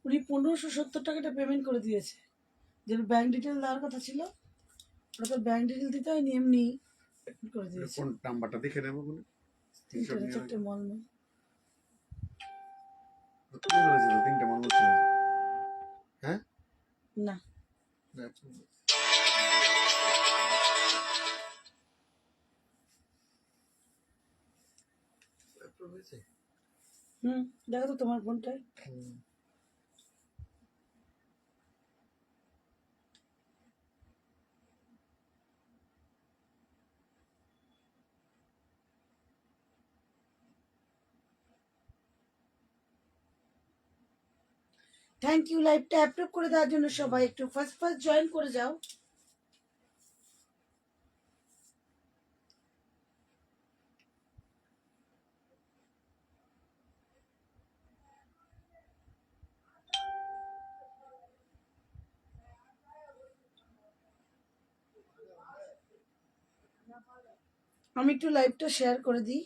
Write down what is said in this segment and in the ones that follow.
উনি 1570 টাকাটা পেমেন্ট করে দিয়েছে। যেটা ব্যাংক ডিটেল দেওয়ার কথা ছিল, ওটা তো ব্যাংক ডিটেল দিতে হয়নি, এমনি পেমেন্ট করে দিয়েছে। কোন নাম্বারটা দেখে নেবো বলে 3-4টে মল নেই। তুমি বলেছো তো 3টে মল হচ্ছে। হ্যাঁ না দেখো তো তোমার ফোনটায়। থ্যাংক ইউ লাইভটা অ্যাপ্রুভ করে দেওয়ার জন্য সবাই একটু ফার্স্ট জয়েন করে যাও। আমি একটু লাইভটা শেয়ার করে দিই।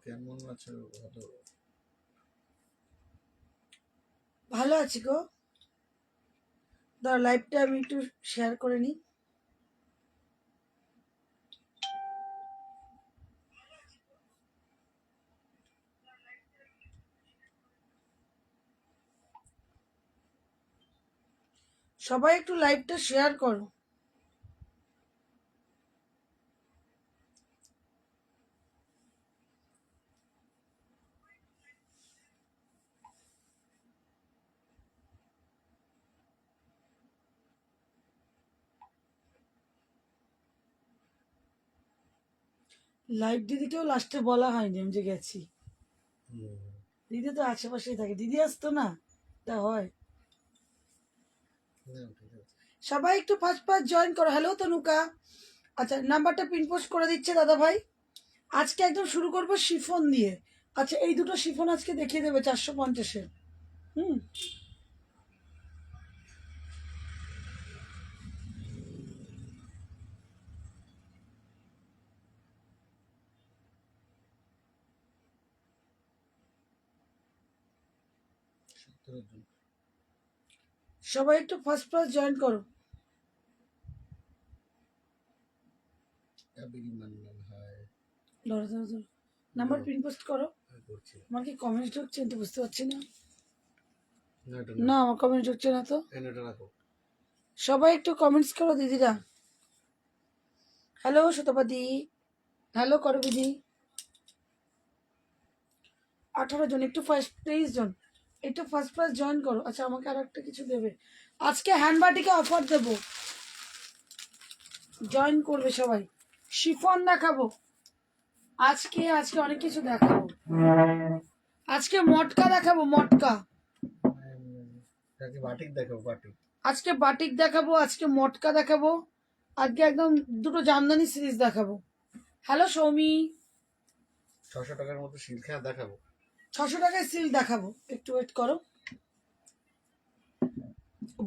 কেমন আছো? ভালো আছি গো। দাঁড়া লাইভটা আমি একটু শেয়ার করে নিই। সবাই একটু লাইভটা শেয়ার করো। লাইভ দিদিকেও লাস্টে বলা হয়নি আমি যে গেছি। দিদি তো আশেপাশেই থাকে, দিদি আসতো না, তা হয়। সবাই একটু ফার্স্ট জয়েন করো। হ্যালো তনুকা। আচ্ছা নাম্বারটা পিন পোস্ট করে দিচ্ছে দাদা ভাই। আজকে একদম শুরু করবো শিফন দিয়ে। আচ্ছা এই দুটো শিফন আজকে দেখিয়ে দেবে 450-এর। সবাই একটু ফার্স্ট জয়েন করো। নাম্বার পিন পোস্ট করো। আমার কি কমেন্টস ঢুকছে তো বুঝতে পারছি না। না আমার কমেন্ট ঢুকছে না তো। সবাই একটু কমেন্টস করো দিদিরা। Hello শতপতি, hello করবিদি। 18 জন একটু ফার্স্ট 23 জন একটু ফার্স্ট জয়েন করো। আচ্ছা আমাকে আর একটা কিছু দেবে আজকে, হ্যান্ডবাটিকে অফার দেব, জয়েন করবে সবাই। শিফন দেখাবো আজকে, আজকে অনেক কিছু দেখাবো। আজকে মটকা দেখাবো, মটকা। বাটিক দেখাবো, বাটিক। আজকে বাটিক দেখাবো, আজকে মটকা দেখাবো, আজকে একদম দুটো জামদানি সিরিজ দেখাবো। হ্যালো সৌমি। 600 টাকার মতো সিল্ক দেখাবো, 600 টাকায় সিল দেখাবো। একটু ওয়েট করো,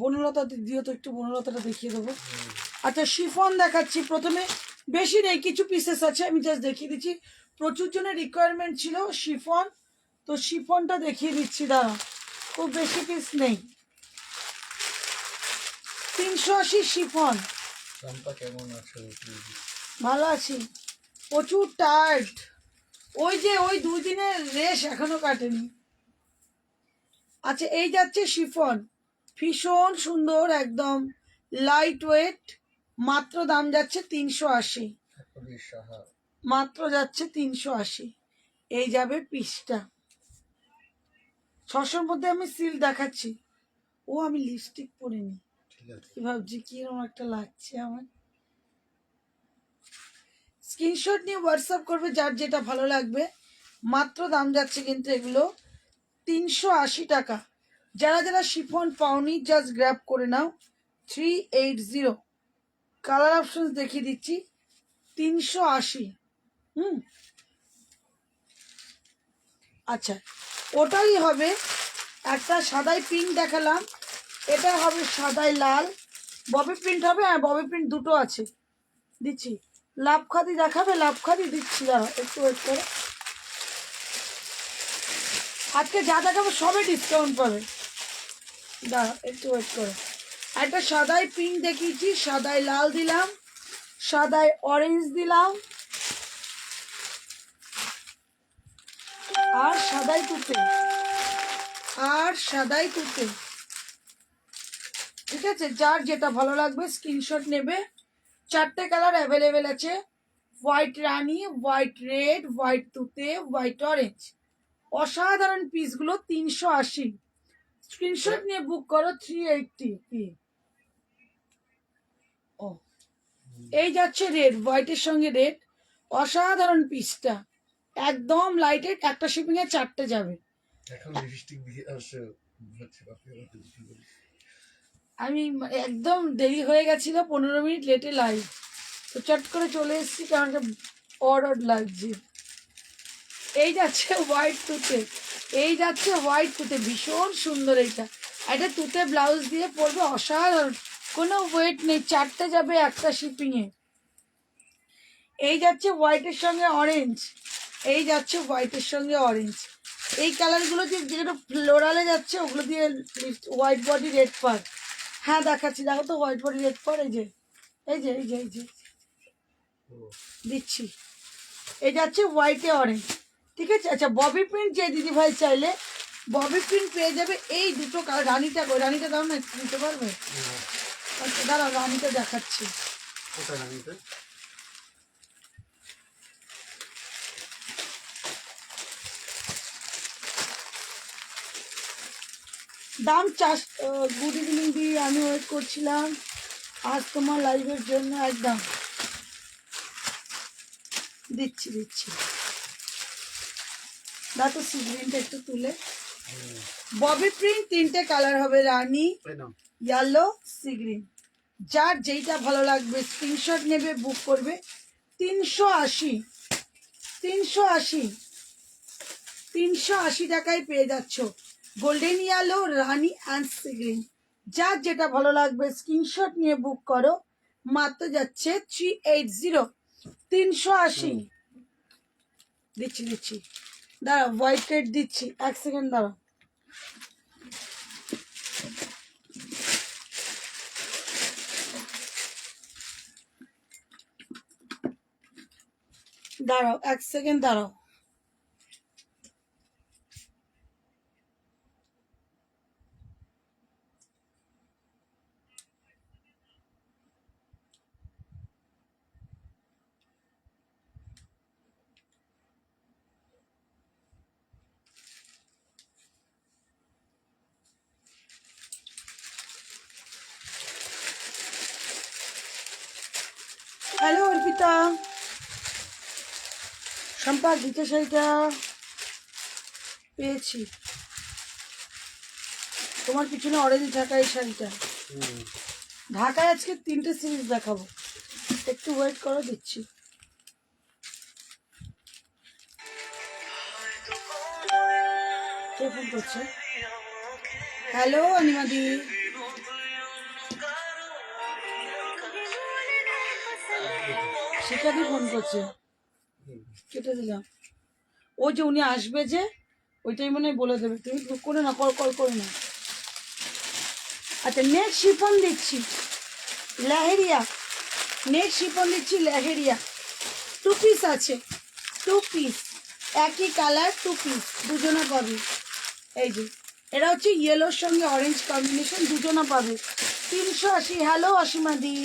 বনলতা দিও তো, একটু বনলতাটা দেখিয়ে দেবো। আচ্ছা শিফন দেখাচ্ছি প্রথমে, বেশি নেই কিছু পিসেস আছে, আমি জাস্ট দেখিয়ে দিচ্ছি। প্রচুর জনের রিকোয়ারমেন্ট ছিল শিফন, তো শিফনটা দেখিয়ে দিচ্ছি। দাঁড়া খুব বেশি পিস নেই। 380 শিফন। কেমন আছো? ভালো আছি, প্রচুর টায়ার্ড। ওই যে ওই 2 দিনের রেশ এখনো কাটেনি। আচ্ছা এই যাচ্ছে শিফন, ভীষণ সুন্দর, একদম লাইট ওয়েট, মাত্র দাম যাচ্ছে 380, মাত্র যাচ্ছে 380। এই যাবে পিসটা। 600-র মধ্যে আমি সিল দেখাচ্ছি। ও আমি লিপস্টিক পরিনি, কি ভাবছি কিরকম একটা লাগছে আমার। স্ক্রিনশট নিয়ে হোয়াটসঅ্যাপ করবে যার যেটা ভালো লাগবে। মাত্র দাম যাচ্ছে কিন্তু এগুলো 380 টাকা। যারা যারা শিফন পাওনি জাস্ট গ্র্যাব করে নাও। 380 কালার অপশন দেখিয়ে দিচ্ছি, 380। আচ্ছা, ওটাই হবে। একটা সাদাই পিঙ্ক দেখালাম, এটা হবে সাদাই লাল। ববি প্রিন্ট হবে, হ্যাঁ ববি প্রিন্ট দুটো আছে, দিচ্ছি। লাভখাদি দেখাবে, লাভখাদি দিচ্ছি, দাঁড়া একটু ওয়েট করে। আজকে যা দেখাবো সবে ডিসকাউন্ট পাবে, দাঁড়া একটু ওয়েট করে। একটা সাদাই পিঙ্ক দেখিয়েছি, সাদাই লাল দিলাম, সাদাই অরেঞ্জ দিলাম, আর সাদাই তুতে, আর সাদাই তুতে। ঠিক আছে, যার যেটা ভালো লাগবে স্ক্রিনশট নেবে। 4টে কালার অ্যাভেলেবেল আছে, হোয়াইট রানি, হোয়াইট রেড, হোয়াইট তুতে, হোয়াইট অরেঞ্জ। অসাধারণ পিসগুলো, 380। স্ক্রিনশট নিয়ে বুক করো। 380 কি? ও, এই যাচ্ছে রেড, হোয়াইটের সঙ্গে রেড, অসাধারণ পিসটা, একদম লাইটেড। একটা শিপিং এ 4টে যাবে। এখন লিপস্টিক দিয়ে আসে আমি একদম দেরি হয়ে গেছিল, 15 মিনিট লেটে লাইভ, তো চট করে চলে এসেছি, কারণ অড লাগছে। এই যাচ্ছে হোয়াইট তুতে, এই যাচ্ছে হোয়াইট তুতে, ভীষণ সুন্দর। এইটা একটা তুতে ব্লাউজ দিয়ে পরবে, অসাধারণ, কোনো ওয়েট নেই, 4টে যাবে একটা শিপিংয়ে। এই যাচ্ছে হোয়াইটের সঙ্গে অরেঞ্জ, এই যাচ্ছে হোয়াইটের সঙ্গে অরেঞ্জ। এই কালারগুলো যেগুলো ফ্লোরালে যাচ্ছে ওগুলো দিয়ে হোয়াইট বডি রেড পার। হ্যাঁ দেখাচ্ছি, দেখো তো হোয়াইট বডি রেড পার, এই যে এই যে এই যে এই যে দিচ্ছি। এই যাচ্ছে হোয়াইটে অরেঞ্জ, ঠিক আছে। আচ্ছা, ববি প্রিন্ট যে দিদিভাই চাইলে ববি প্রিন্ট পেয়ে যাবে। এই দুটো কালার, রানিটা কই, রানিটা দাও না, একটু দিতে পারবে? আচ্ছা দাঁড়াও, রানিটা দেখাচ্ছি। কোথায় রানিতে? দাম 4। গুড ইভিনিং দি, আমি ওয়েট করছিলাম আজ তোমার লাইভের জন্য, একদম দিচ্ছি দিচ্ছি। দেখো সি গ্রিনটা একটু তুলে, ববি প্রিন্ট 3টে কালার হবে, রানি, ইয়েলো, সি গ্রিন। যার যেইটা ভালো লাগবে স্ক্রিনশট নেবে, বুক করবে। 380, 380, 380 টাকায় পেয়ে যাচ্ছ golden yellow, Rani and sea green. যার যেটা ভালো লাগবে স্ক্রিনশট নিয়ে বুক করো, মাত্র যাচ্ছে 380, 380। দিচ্ছি দিচ্ছি, দাঁড়াও হোয়াইট রেড দিচ্ছি, 1 সেকেন্ড দাঁড়াও। দাঁড়াও 1 সেকেন্ড দাঁড়াও। হ্যালো অর্পিতা, শম্পা দ্বিতীয় শাড়িটা পেয়েছি, তোমার পিছনে অরেঞ্জ ঢাকা, এই শাড়িটা ঢাকায় আজকে 3টে সিরিজ দেখাবো, একটু ওয়েট করো, দিচ্ছি। কে ফোন করছে? হ্যালো অনিমাদি, শিখাদি ফোন করছে, কেটে দিলাম। ওই যে উনি আসবে, যে ওইটাই মনে হয় বলে দেবে, তুমি করে না, কল করে না। আচ্ছা, নেক্সট শিফন দিচ্ছি লেহেরিয়া, নেক্সট শিফন দিচ্ছি লেহেরিয়া। 2 পিস আছে, 2 পিস, একই কালার, 2 পিস, দুজনা পাবে। এই যে এটা হচ্ছে ইয়েলোর সঙ্গে অরেঞ্জ কম্বিনেশন, দুজনা পাবে। 380। হ্যালো অসীমাদি,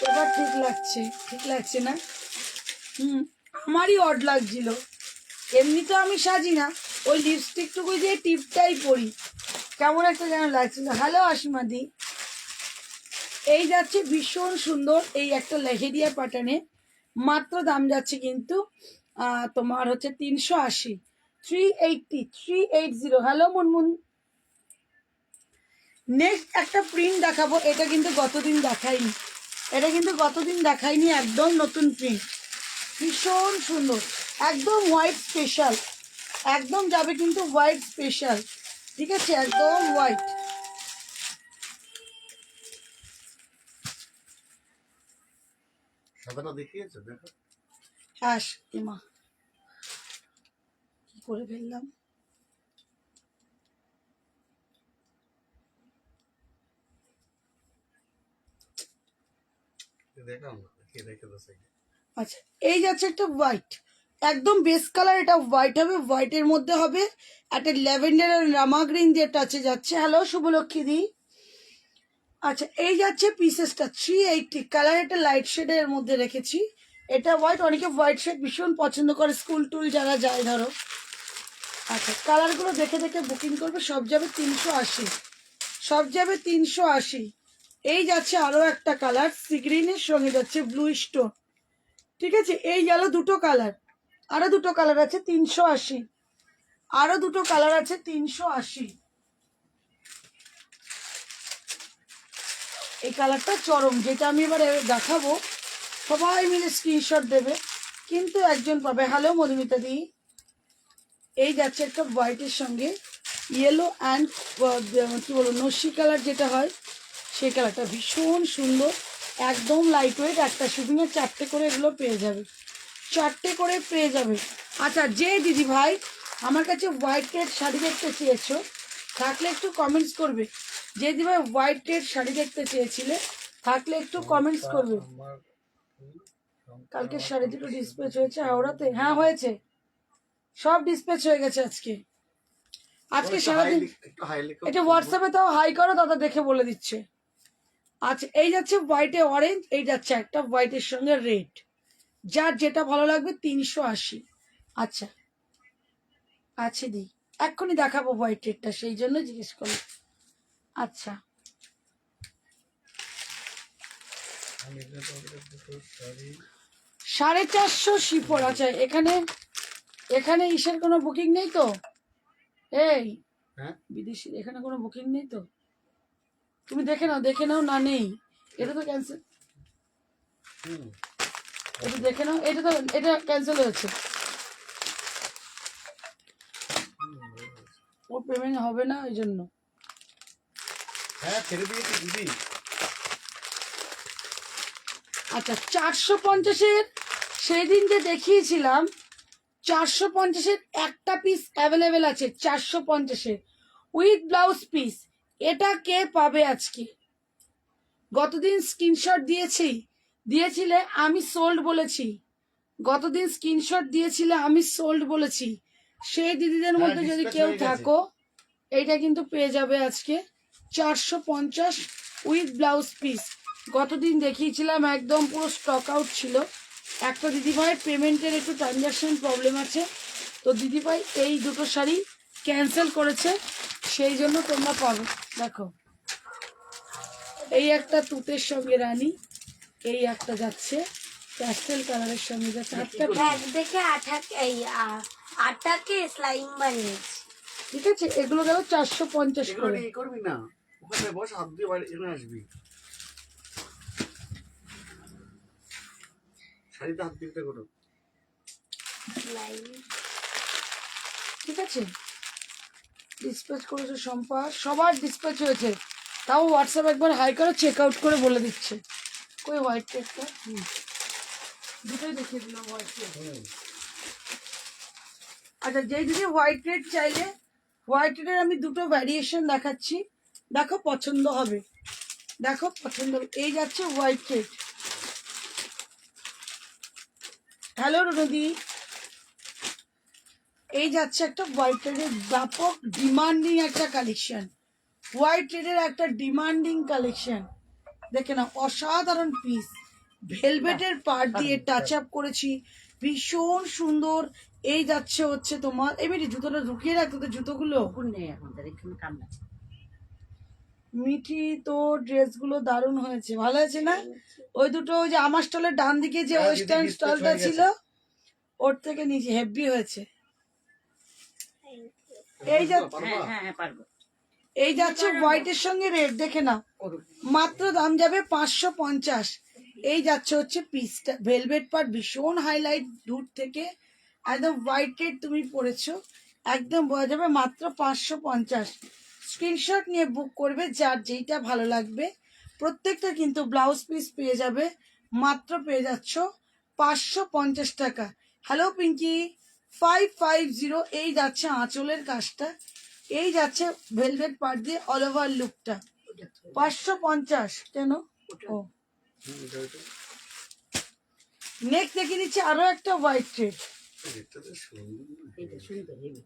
এবার ঠিক লাগছে, ঠিক লাগছে না? আমারই অড লাগছিল, এমনি তো আমি সাজি না, ওই লিপস্টিকটুকু দিয়ে টিপটাই পরি, কেমন একটা যেন লাগছিল। হ্যালো অসীমাদি, এই যাচ্ছে ভীষণ সুন্দর, এই একটা লেহেরিয়া প্যাটার্নে, মাত্র দাম যাচ্ছে কিন্তু তোমার হচ্ছে 380, 380, 380। হ্যালো মুনমুন, নেক্সট একটা প্রিন্ট দেখাবো, এটা কিন্তু গতদিন দেখাইনি, এটা কিন্তু গতদিন দেখাইনি, একদম নতুন প্রিন্ট, ভীষণ সুন্দর, একদম হোয়াইট স্পেশাল, একদম যাবে কিন্তু হোয়াইট স্পেশাল, ঠিক আছে, একদম হোয়াইট। সাদাটা দেখিয়েছো দেখো। হ্যাঁ মা, কি করে ফেললাম। দেখাও না, কে রেখে দাও সাইডে। আচ্ছা, এই যাচ্ছে একটা হোয়াইট, একদম বেস কালার, এটা হোয়াইট হবে, হোয়াইটের মধ্যে হবে একটা ল্যাভেন্ডার আর রামা গ্রিন দিয়ে টাচে যাচ্ছে। হ্যালো শুভলক্ষ্মী দি। আচ্ছা, এই যাচ্ছে পিসেসটা 380, কালার এটা লাইট শেডের মধ্যে রেখেছি, এটা হোয়াইট, অনেকে হোয়াইট শেড ভীষণ পছন্দ করে, স্কুল টুল যারা যায় ধরো। আচ্ছা, কালারগুলো দেখে দেখে বুকিং করবে, সব যাবে 380, সব যাবে 380। এই যাচ্ছে আরো একটা কালার, সি গ্রিনের সঙ্গে যাচ্ছে ব্লু স্টোন, ঠিক আছে, এই গেল দুটো কালার, আরো দুটো কালার আছে 380, আরো দুটো কালার আছে 380। এই কালারটা চরম, যেটা আমি এবার দেখাবো, সবাই মিলে স্ক্রিনশট দেবে, কিন্তু একজন পাবে। হ্যালো মধুমিতা দি। এই যাচ্ছে একটা হোয়াইটের সঙ্গে ইয়েলো অ্যান্ড কি বলবো নস্যি কালার যেটা হয়, সেই কালারটা ভীষণ সুন্দর, একদম লাইট ওয়েট, একটা শুটিংয়ে 4টে করে এগুলো পেয়ে যাবে, 4টে করে পেয়ে যাবে। আচ্ছা, যে দিদি ভাই আমার কাছে হোয়াইট রেড শাড়ি দেখতে চেয়েছো, থাকলে একটু কমেন্টস করবে, যে দিদি ভাই হোয়াইট রেড শাড়ি দেখতে চেয়েছিলে, থাকলে একটু কমেন্টস করবে। কালকে শাড়ি দুটো ডিসপ্যাচ হয়েছে হাওড়াতে, হ্যাঁ হয়েছে, সব ডিসপ্যাচ হয়ে গেছে আজকে, আজকে সারাদিন। এটা হোয়াটসঅ্যাপে তাও হাই করো, দাদা দেখে বলে দিচ্ছে। আচ্ছা, এই যাচ্ছে হোয়াইটে অরেঞ্জ, এই যাচ্ছে একটা হোয়াইটের সঙ্গে রেড, যার যেটা ভালো লাগবে 380। আচ্ছা আছে দি, এক্ষুনি দেখাবো হোয়াইট রেডটা, সেই জন্য জিজ্ঞেস করলাম। আচ্ছা, 450 শিফর। আচ্ছা, এখানে এখানে ইসের কোনো বুকিং নেই তো, এই হ্যাঁ, বিদেশি এখানে কোনো বুকিং নেই তো, তুমি দেখে নাও, দেখে নাও না নেই, এটা তো ক্যান্সেল, এটা দেখে নাও, এটা তো এটা ক্যান্সেল হয়েছে, ওর পেমেন্ট হবে না ওই জন্য। হ্যাঁ ছেড়ে দিয়েছি দিদি। আচ্ছা, 450-এর সেই দিন যে দেখিয়েছিলাম, 450-এর একটা পিস অ্যাভেলেবেল আছে, 450-এর উইথ ব্লাউজ পিস, এটা কে পাবে আজকে? গতদিন স্ক্রিনশট দিয়েছিলে আমি সোল্ড বলেছি, গতদিন স্ক্রিনশট দিয়েছিলে আমি সোল্ড বলেছি, সেই দিদিদের মধ্যে যদি dispatch কেউ হয়ে গেছে। থাকো, এইটা কিন্তু পেয়ে যাবে আজকে 450 উইথ ব্লাউজ পিস। গতদিন দেখিয়েছিলাম, একদম পুরো স্টক আউট ছিল। একটা দিদিভাইয়ের পেমেন্টের একটু ট্রানজাকশন প্রবলেম আছে, তো দিদিভাই এই দুটো শাড়ি ক্যান্সেল করেছে, সেই জন্য তোমরা পাবে। দেখো, এই একটা তুতের সঙ্গে রানী, এই একটা যাচ্ছে প্যাস্টেল কালারের সঙ্গে যাচ্ছে, হাতটা ব্যাগ দেখে আটাকে স্লাইম বানিয়েছি। ঠিক আছে, এগুলো গেল 450 এগুলো করে। নিয়ে করবি না, ওখানে বস, হাত দিয়ে বাড়ি এখানে আসবি, শাড়িতে হাত দিতে করো। স্লাইম ঠিক আছে, ডিসপ্যাচ করেছে সম্পা, সবার ডিসপ্যাচ হয়েছে, তাও হোয়াটসঅ্যাপ একবার হাই করে চেক আউট করে বলে দিচ্ছে। কই হোয়াইট টেকটা, দুটোই দেখিয়ে দিলাম হোয়াইট টেক। আচ্ছা, যেই দিদি হোয়াইট রেড চাইলে, হোয়াইট রেডের আমি দুটো ভ্যারিয়েশন দেখাচ্ছি, দেখো পছন্দ হবে, দেখো পছন্দ হবে। এই যাচ্ছে হোয়াইট রেড। হ্যালো রুনদি। এই যাচ্ছে একটা হোয়াইট রেডের ব্যাপক ডিমান্ডিং একটা কালেকশন, হোয়াইট রেডের একটা ডিমান্ডিং কালেকশন, দেখে না, অসাধারণ পিস, ভেলভেটের পার্ট দিয়ে টাচ আপ করেছি, ভীষণ সুন্দর। এই যাচ্ছে হচ্ছে তোমার, এবারে জুতোটা ঢুকিয়ে রাখতো তো, জুতোগুলো নেই আমাদের এখানে কামনা। মিঠি, তো ড্রেসগুলো দারুণ হয়েছে, ভালো হয়েছে না? ওই দুটো, ওই যে আমার স্টলের ডান দিকে যে হ্যাঁ, দিদি, ওয়েস্টার্ন dispatch স্টলটা হয়ে ছিল, গেছে। ওর থেকে নিচে হেভি হয়েছে। এই যা, পারবা? হ্যাঁ পারবো। এই যাচ্ছে হোয়াইটের সঙ্গে রেড, দেখে না, মাত্র দাম যাবে 550। এই যাচ্ছে হচ্ছে পিসটা ভেলভেট পার্ট, ভীষণ হাইলাইট দূর থেকে, একদম হোয়াইট রেড তুমি পরেছো, একদম বোঝা যাবে। মাত্র 550। স্ক্রিনশট নিয়ে বুক করবে, যার যেইটা ভালো লাগবে। প্রত্যেকটা কিন্তু ব্লাউজ পিস পেয়ে যাবে, মাত্র পেয়ে যাচ্ছ 550 টাকা। হ্যালো পিঙ্কি 550। এই যাচ্ছে আঁচলের কাজটা, এই যাচ্ছে ভেলভেট পার্ট দিয়ে অল ওভার লুকটা 550। কেন? ও এটা এটা নেক্সট দেখিয়ে দিচ্ছি আরো একটা হোয়াইট রেড। এটা তো সুন্দর। এটা সুন্দর হেবি।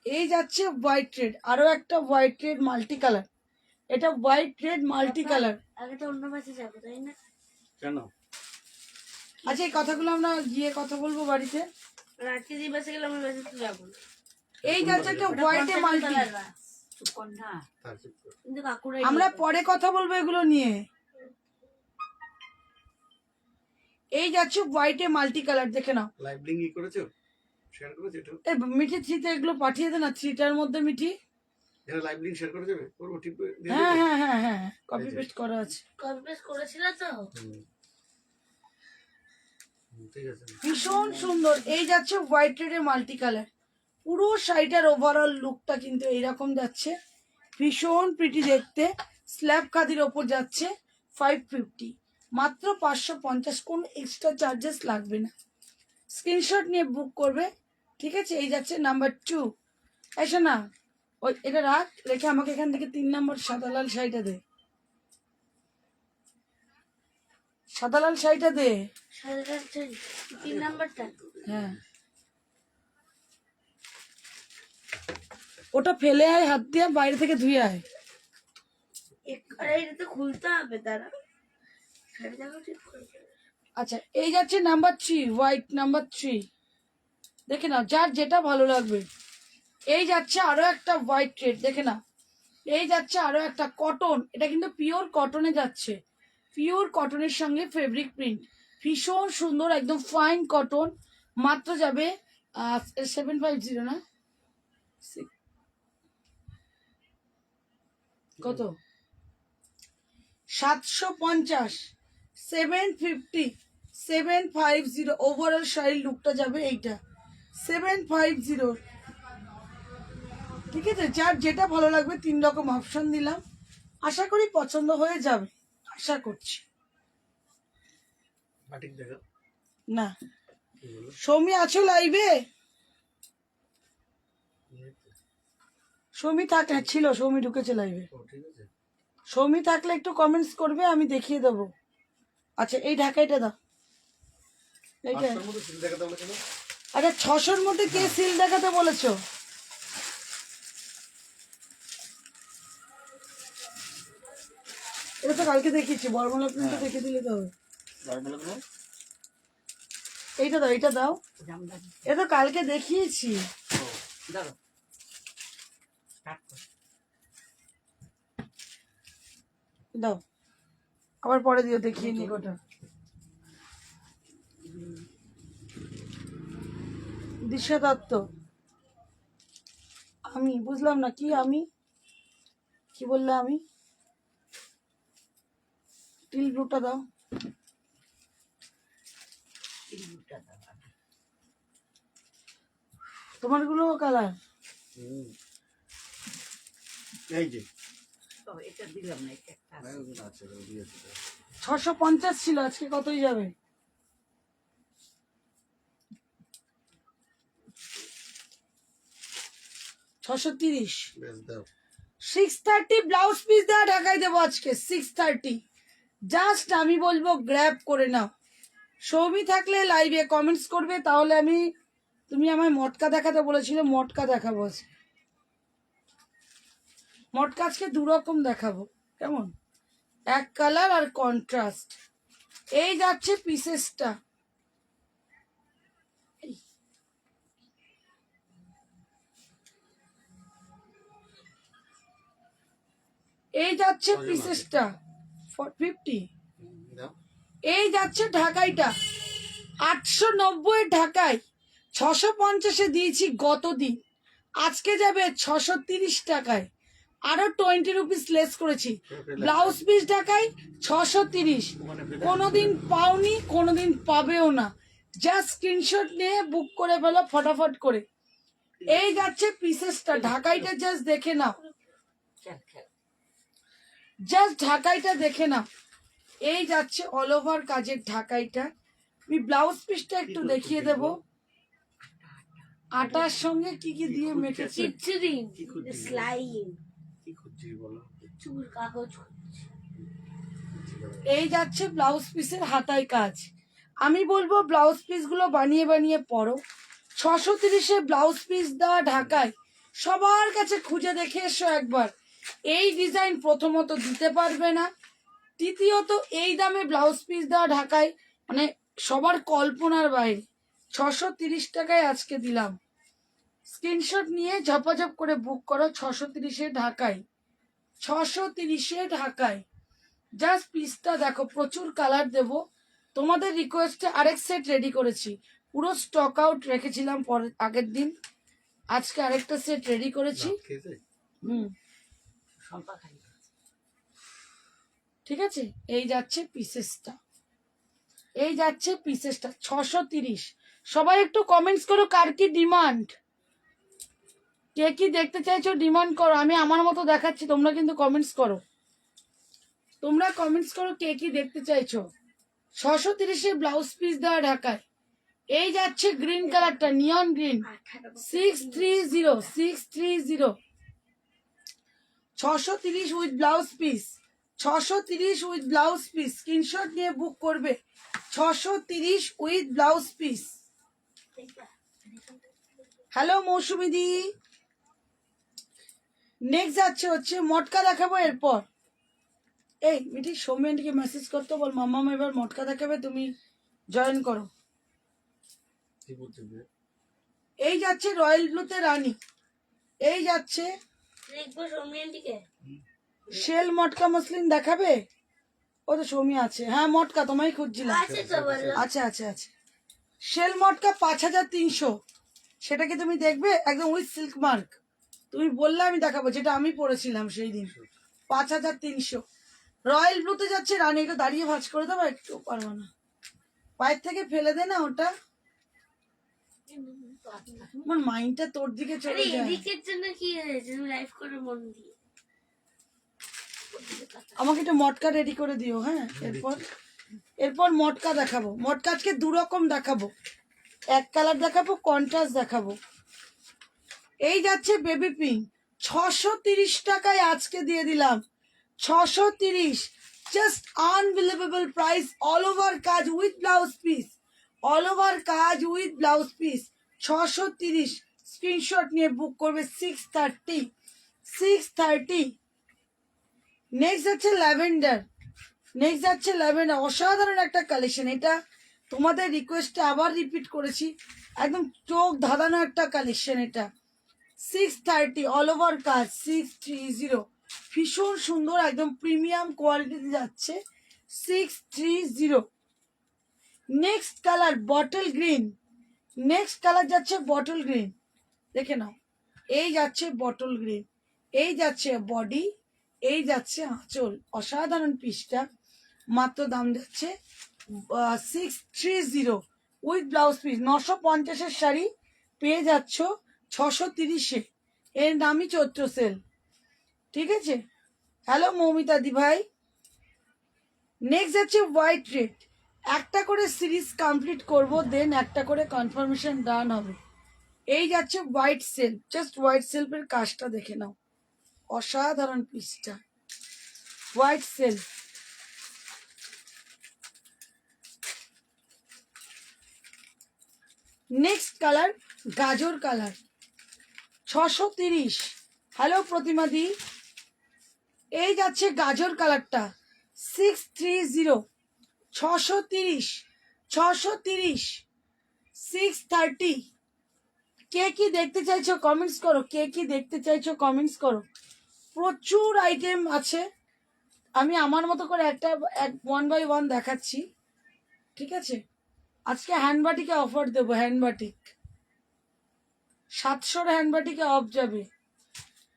এই যাচ্ছে হোয়াইট রেড, আরো একটা হোয়াইট রেড মাল্টি কালার। এটা হোয়াইট রেড মাল্টি কালার। আগে তো অন্য পাশে যাবো তাই না? কেন? আচ্ছা এই কথাগুলো আমরা গিয়ে কথা বলবো বাড়িতে। আর আজকে যে বাসে গেলে আমি বাসে তো যাবো না। এই যাচ্ছে একটা হোয়াইট মাল্টি। চুপ কর না। তার চুপ কর। কিন্তু কাকুরা আমরা পরে কথা বলবো এগুলো নিয়ে। এই যাচ্ছে হোয়াইটে মাল্টি কালার, দেখে নাও। লাইভ লিংক ই করেছো? শেয়ার করেছো এটা? এই মিঠি থ্রিতে এগুলো পাঠিয়ে দে না, থ্রিটার মধ্যে মিঠি। এটা লাইভ লিংক শেয়ার করে দেবে? করবো, ঠিক দিয়ে হ্যাঁ দেবে? হ্যাঁ হ্যাঁ হ্যাঁ, কপি পেস্ট করা আছে। কপি পেস্ট করেছিল তো? হুম। ঠিক আছে। ভীষণ সুন্দর। এই যাচ্ছে হোয়াইট রেডের মাল্টি কালার, পুরো শাড়িটার ওভারঅল লুকটা কিন্তু এইরকম যাচ্ছে, ভীষণ প্রিটি দেখতে। স্ল্যাব খাদির ওপর যাচ্ছে 550, মাত্র 550, কোনো এক্সট্রা চার্জেস লাগবে না। স্ক্রিনশট নিয়ে বুক করবে, ঠিক আছে। এই যাচ্ছে নাম্বার 2। এসো না, ওই এটা রাখ, রেখে আমাকে এখান থেকে 3 নম্বর সাদা লাল শাড়িটা দে, সাদা লাল শাড়িটা দে। সাড়ে 3 নাম্বারটা। হ্যাঁ, ওটা ফেলে আয়, হাত দিয়ে বাইরে থেকে ধুয়ে আয়। আরে এটা তো খুলতে হবে তারা। শাড়িটাকে ঠিক করে দে। আচ্ছা এই যাচ্ছে নাম্বার 3, হোয়াইট নাম্বার 3, দেখে নাও যার যেটা ভালো লাগবে। এই যাচ্ছে আরো একটা হোয়াইট রেড, দেখে নাও। এই যাচ্ছে আরো একটা কটন, এটা কিন্তু পিওর কটনে যাচ্ছে, পিওর কটনের সঙ্গে ফেব্রিক প্রিন্ট, ভীষণ সুন্দর, একদম ফাইন কটন। মাত্র যাবে 750 না, কত? 750, 750, 750। ওভারঅল শাড়ির লুকটা যাবে এইটা 750। ঠিক আছে, যার যেটা ভালো লাগবে 3 রকম অপশন দিলাম, আশা করি পছন্দ হয়ে যাবে, আশা করছি। বাটিক দেখা। না কি বলো? সৌমি আছো লাইভে? সৌমি থাক, হ্যাঁ, ছিল, সৌমি ঢুকেছে লাইভে। ও ঠিক আছে। সৌমি থাকলে একটু কমেন্টস করবে, আমি দেখিয়ে দেবো। আচ্ছা এই ঢাকাইটা দাও, এইটা। 500 মধ্যে সিল দেখাতে বলেছিল। আচ্ছা 600-র মধ্যে কে সিল দেখাতে বলেছো? এটা তো কালকে দেখিয়েছি, বর্মলা প্রিন্টটা দেখে দিলে তো হবে। এইটা দাও, এইটা দাও, জামদানি। এটা তো কালকে দেখিয়েছি। দাও। স্টার্ট কর। দাও, আবার পরে দিও, দেখিয়ে নি গোটা। দিশা দত্ত, আমি বুঝলাম না কি, আমি কি বললে? আমি টিল ব্লুটা দাও। তোমার গুলো কালার হুম। এই যে ও, এটা দিলাম না, এটা একটা আছে। আচ্ছা দিয়েছি। 650 ছিল, আজকে কতই যাবে? 630। বেশ দাও। 630 ব্লাউজ পিস দেওয়া ঢাকায় দেবো আজকে 630। জাস্ট আমি বলবো গ্র্যাব করে নাও। সৌমি থাকলে লাইভে কমেন্টস করবে, তাহলে আমি, তুমি আমায় মটকা দেখাতে বলেছিলে, মটকা দেখাবো আজকে। মটকা আজকে 2 রকম দেখাবো, কেমন? এক কালার আর কন্ট্রাস্ট। এই যাচ্ছে পিসেসটা, এই যাচ্ছে পিসেসটা 50। দাও। এই যাচ্ছে ঢাকাইটা 890 ঢাকায়, 650-এ দিয়েছি গতদিন, আজকে যাবে 630 টাকায়, আরো 20 রুপিস লেস করেছি। ব্লাউজ পিস ঢাকায় 630। কোনোদিন পাওনি, কোনোদিন পাবেও না। জাস্ট স্ক্রিনশট নিয়ে বুক করে ফেলো ফটাফট করে। এই যাচ্ছে পিসেসটা, ঢাকাইটা জাস্ট দেখে নাও, জাস্ট ঢাকাইটা দেখে নাও। এই যাচ্ছে অল ওভার কাজের ঢাকাইটা। আমি ব্লাউজ পিসটা একটু দেখিয়ে দেব, আটার সঙ্গে কি কি দিয়ে মেখেছি। কিচ্ছু দিন স্লাইম কি খুঁজছিস বলো? চুল কাগজ এই যাচ্ছে ব্লাউজ পিসের হাতায় কাজ। আমি বলবো ব্লাউজ পিস গুলো বানিয়ে বানিয়ে পরো। 630-এ ব্লাউজ পিস দেওয়া ঢাকায় সবার কাছে খুঁজে দেখে এসো একবার। এই ডিজাইন প্রথমত দিতে পারবে না, তৃতীয়ত এই দামে ব্লাউজ পিস দেওয়া ঢাকায় মানে সবার কল্পনার বাইরে। 630 টাকায় আজকে দিলাম। স্ক্রিনশট নিয়ে ঝপাঝপ করে বুক করো। 630-এ ঢাকায়, 630-এ ঢাকায়। জাস্ট পিসটা দেখো, প্রচুর কালার দেব। তোমাদের রিকোয়েস্টে আরেক সেট রেডি করেছি, পুরো স্টক আউট রেখেছিলাম পরের আগের দিন, আজকে আরেকটা সেট রেডি করেছি। খেয়েছে? ঠিক আছে, এই যাচ্ছে পিসেসটা, এই যাচ্ছে পিসেসটা 630। সবাই একটু কমেন্টস করো কার কি ডিমান্ড, কে কি দেখতে চাইছো ডিমান্ড করো। আমি আমার মতো দেখাচ্ছি, তোমরা কিন্তু কমেন্টস করো, তোমরা কমেন্টস করো কে কি দেখতে চাইছো। 630-এ ব্লাউজ পিস দেওয়া ঢাকায়। এই যাচ্ছে গ্রিন কালারটা, neon green, 630 630। 630 with blouse piece, 630 with blouse piece. Screenshot নিয়ে বুক করবে। 630 with blouse piece. Hello Mousumi দি। নেক্সট যাচ্ছে হচ্ছে মটকা দেখাবো এরপর। এই মিঠি সৌমেনকে মেসেজ করতে বল, মাম্মাম এবার মটকা দেখাবে, তুমি জয়েন করো। কি বলছিস? এই যাচ্ছে রয়্যাল ব্লুতে রানী। এই যাচ্ছে দেখবো সৌমিয়ার দিকে শেল মটকা মসলিন দেখাবে। ও তো সৌমি আছে, হ্যাঁ মটকা তোমায় খুঁজছিলাম। আছে তো বললো আচ্ছা আচ্ছা আচ্ছা, শেল মটকা 5300। সেটাকে তুমি দেখবে একদম উইথ সিল্ক মার্ক। তুমি বললে আমি দেখাবো, যেটা আমি পরেছিলাম সেই দিন। 5300। রয়্যাল ব্লুতে যাচ্ছে রানী। একটু দাঁড়িয়ে ভাঁজ করে দেবো, একটু পারবো না, পায়ের থেকে ফেলে দে না ওটা। আমার মাইন্ডটা তোর দিকে আরে চলে যায়। এদিকের জন্য কি হয়েছে তুমি লাইভ করে মন দিয়ে আমাকে একটু মটকা রেডি করে দিও। হ্যাঁ, এরপর এরপর মটকা দেখাবো। মটকা আজকে দু রকম দেখাবো, এক কালার দেখাবো, কন্ট্রাস্ট দেখাবো। এই যাচ্ছে বেবি পিঙ্ক, 630 টাকায় আজকে দিয়ে দিলাম। 630, just unbelievable price. All over কাজ with blouse piece, all over কাজ উইথ ব্লাউজ পিস। 630, স্ক্রিনশট নিয়ে বুক করবে। 630 630। নেক্সট যাচ্ছে ল্যাভেন্ডার, নেক্সট যাচ্ছে ল্যাভেন্ডার। অসাধারণ একটা কালেকশন এটা, তোমাদের রিকোয়েস্টে আবার রিপিট করেছি। একদম চোখ ধাঁধানো একটা কালেকশন এটা। 630 অল ওভার কাজ, 630। ভীষণ সুন্দর, একদম প্রিমিয়াম কোয়ালিটিতে যাচ্ছে। 630। Next colour bottle green, next colour যাচ্ছে বটল গ্রিন, দেখে নাও। এই যাচ্ছে বটল গ্রিন, এই যাচ্ছে বডি, এই যাচ্ছে আঁচল। অসাধারণ পিসটা, মাত্র দাম যাচ্ছে 630 উইথ ব্লাউজ পিস। 950-এর শাড়ি পেয়ে যাচ্ছ 630-এ। এর নামই চৈত্র সেল। ঠিক আছে, হ্যালো মৌমিতা দি ভাই। নেক্সট যাচ্ছে হোয়াইট রেড। একটা করে সিরিজ কমপ্লিট করব, দেন একটা করে কনফার্মেশন ডান হবে। এই যাচ্ছে হোয়াইট সেলফ, জাস্ট হোয়াইট সেলফের কাজটা দেখে নাও, অসাধারণ পিসটা। White self. নেক্সট কালার গাজর কালার, 630। হ্যালো প্রতিমা দি। এই যাচ্ছে গাজর কালারটা, 630। 630 630, 630। কে কি দেখতে চাইছো কমেন্টস করো, কে কি দেখতে চাইছো কমেন্টস করো। প্রচুর আইটেম আছে, আমি আমার মতো করে একটা ওয়ান বাই ওয়ান দেখাচ্ছি। ঠিক আছে, আজকে হ্যান্ডবাটিকে অফার দেবো। হ্যান্ডবাটিক 700-র হ্যান্ডবাটিকে অফ যাবে।